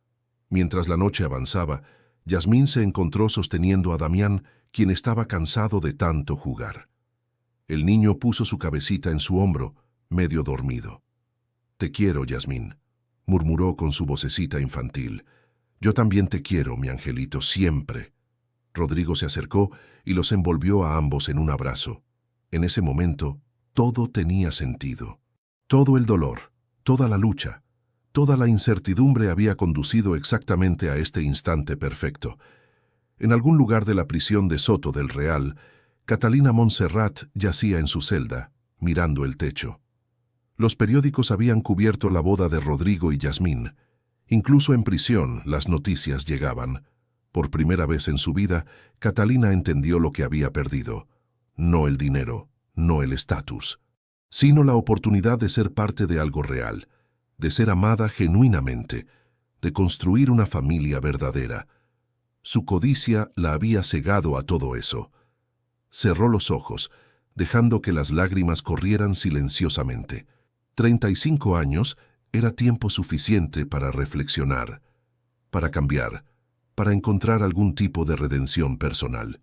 Mientras la noche avanzaba, Yasmín se encontró sosteniendo a Damián, quien estaba cansado de tanto jugar. El niño puso su cabecita en su hombro, medio dormido. «Te quiero, Yasmín», murmuró con su vocecita infantil. «Yo también te quiero, mi angelito, siempre». Rodrigo se acercó y los envolvió a ambos en un abrazo. En ese momento, todo tenía sentido. Todo el dolor, toda la lucha, toda la incertidumbre había conducido exactamente a este instante perfecto. En algún lugar de la prisión de Soto del Real, Catalina Montserrat yacía en su celda, mirando el techo. Los periódicos habían cubierto la boda de Rodrigo y Yasmín. Incluso en prisión las noticias llegaban. Por primera vez en su vida, Catalina entendió lo que había perdido. No el dinero, no el estatus, sino la oportunidad de ser parte de algo real, de ser amada genuinamente, de construir una familia verdadera. Su codicia la había cegado a todo eso. Cerró los ojos, dejando que las lágrimas corrieran silenciosamente. 35 años era tiempo suficiente para reflexionar, para cambiar, para encontrar algún tipo de redención personal.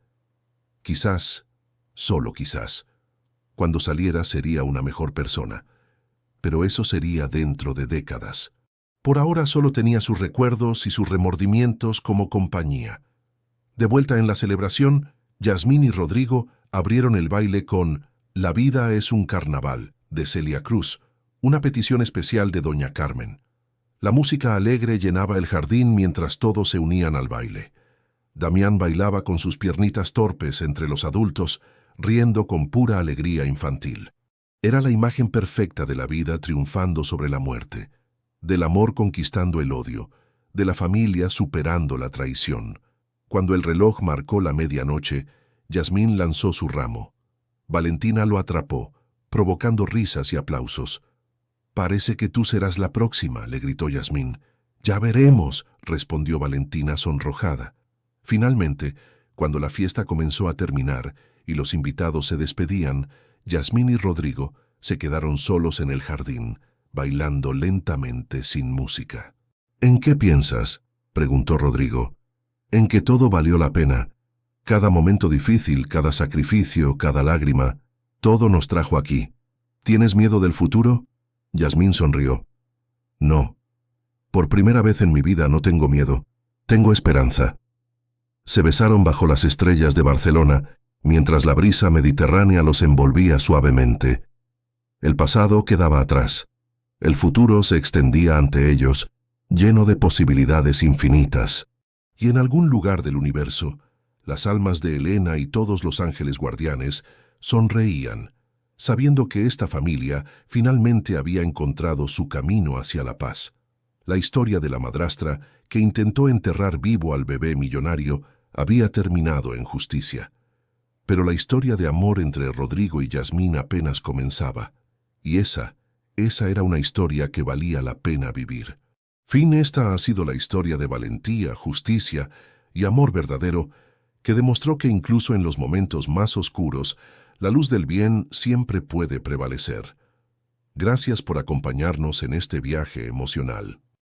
Quizás, solo quizás, cuando saliera sería una mejor persona, pero eso sería dentro de décadas. Por ahora solo tenía sus recuerdos y sus remordimientos como compañía. De vuelta en la celebración, Yasmín y Rodrigo abrieron el baile con «La vida es un carnaval», de Celia Cruz, una petición especial de Doña Carmen. La música alegre llenaba el jardín mientras todos se unían al baile. Damián bailaba con sus piernitas torpes entre los adultos, riendo con pura alegría infantil. Era la imagen perfecta de la vida triunfando sobre la muerte, del amor conquistando el odio, de la familia superando la traición. Cuando el reloj marcó la medianoche, Yasmín lanzó su ramo. Valentina lo atrapó, provocando risas y aplausos. «Parece que tú serás la próxima», le gritó Yasmín. «Ya veremos», respondió Valentina sonrojada. Finalmente, cuando la fiesta comenzó a terminar y los invitados se despedían, Yasmín y Rodrigo se quedaron solos en el jardín, bailando lentamente sin música. «¿En qué piensas?», preguntó Rodrigo. «En que todo valió la pena. Cada momento difícil, cada sacrificio, cada lágrima, todo nos trajo aquí. ¿Tienes miedo del futuro?». Yasmín sonrió. «No. Por primera vez en mi vida no tengo miedo. Tengo esperanza». Se besaron bajo las estrellas de Barcelona, mientras la brisa mediterránea los envolvía suavemente. El pasado quedaba atrás. El futuro se extendía ante ellos, lleno de posibilidades infinitas. Y en algún lugar del universo, las almas de Elena y todos los ángeles guardianes sonreían, sabiendo que esta familia finalmente había encontrado su camino hacia la paz. La historia de la madrastra, que intentó enterrar vivo al bebé millonario, había terminado en justicia. Pero la historia de amor entre Rodrigo y Yasmín apenas comenzaba, y esa era una historia que valía la pena vivir. Esta ha sido la historia de valentía, justicia y amor verdadero, que demostró que incluso en los momentos más oscuros, la luz del bien siempre puede prevalecer. Gracias por acompañarnos en este viaje emocional.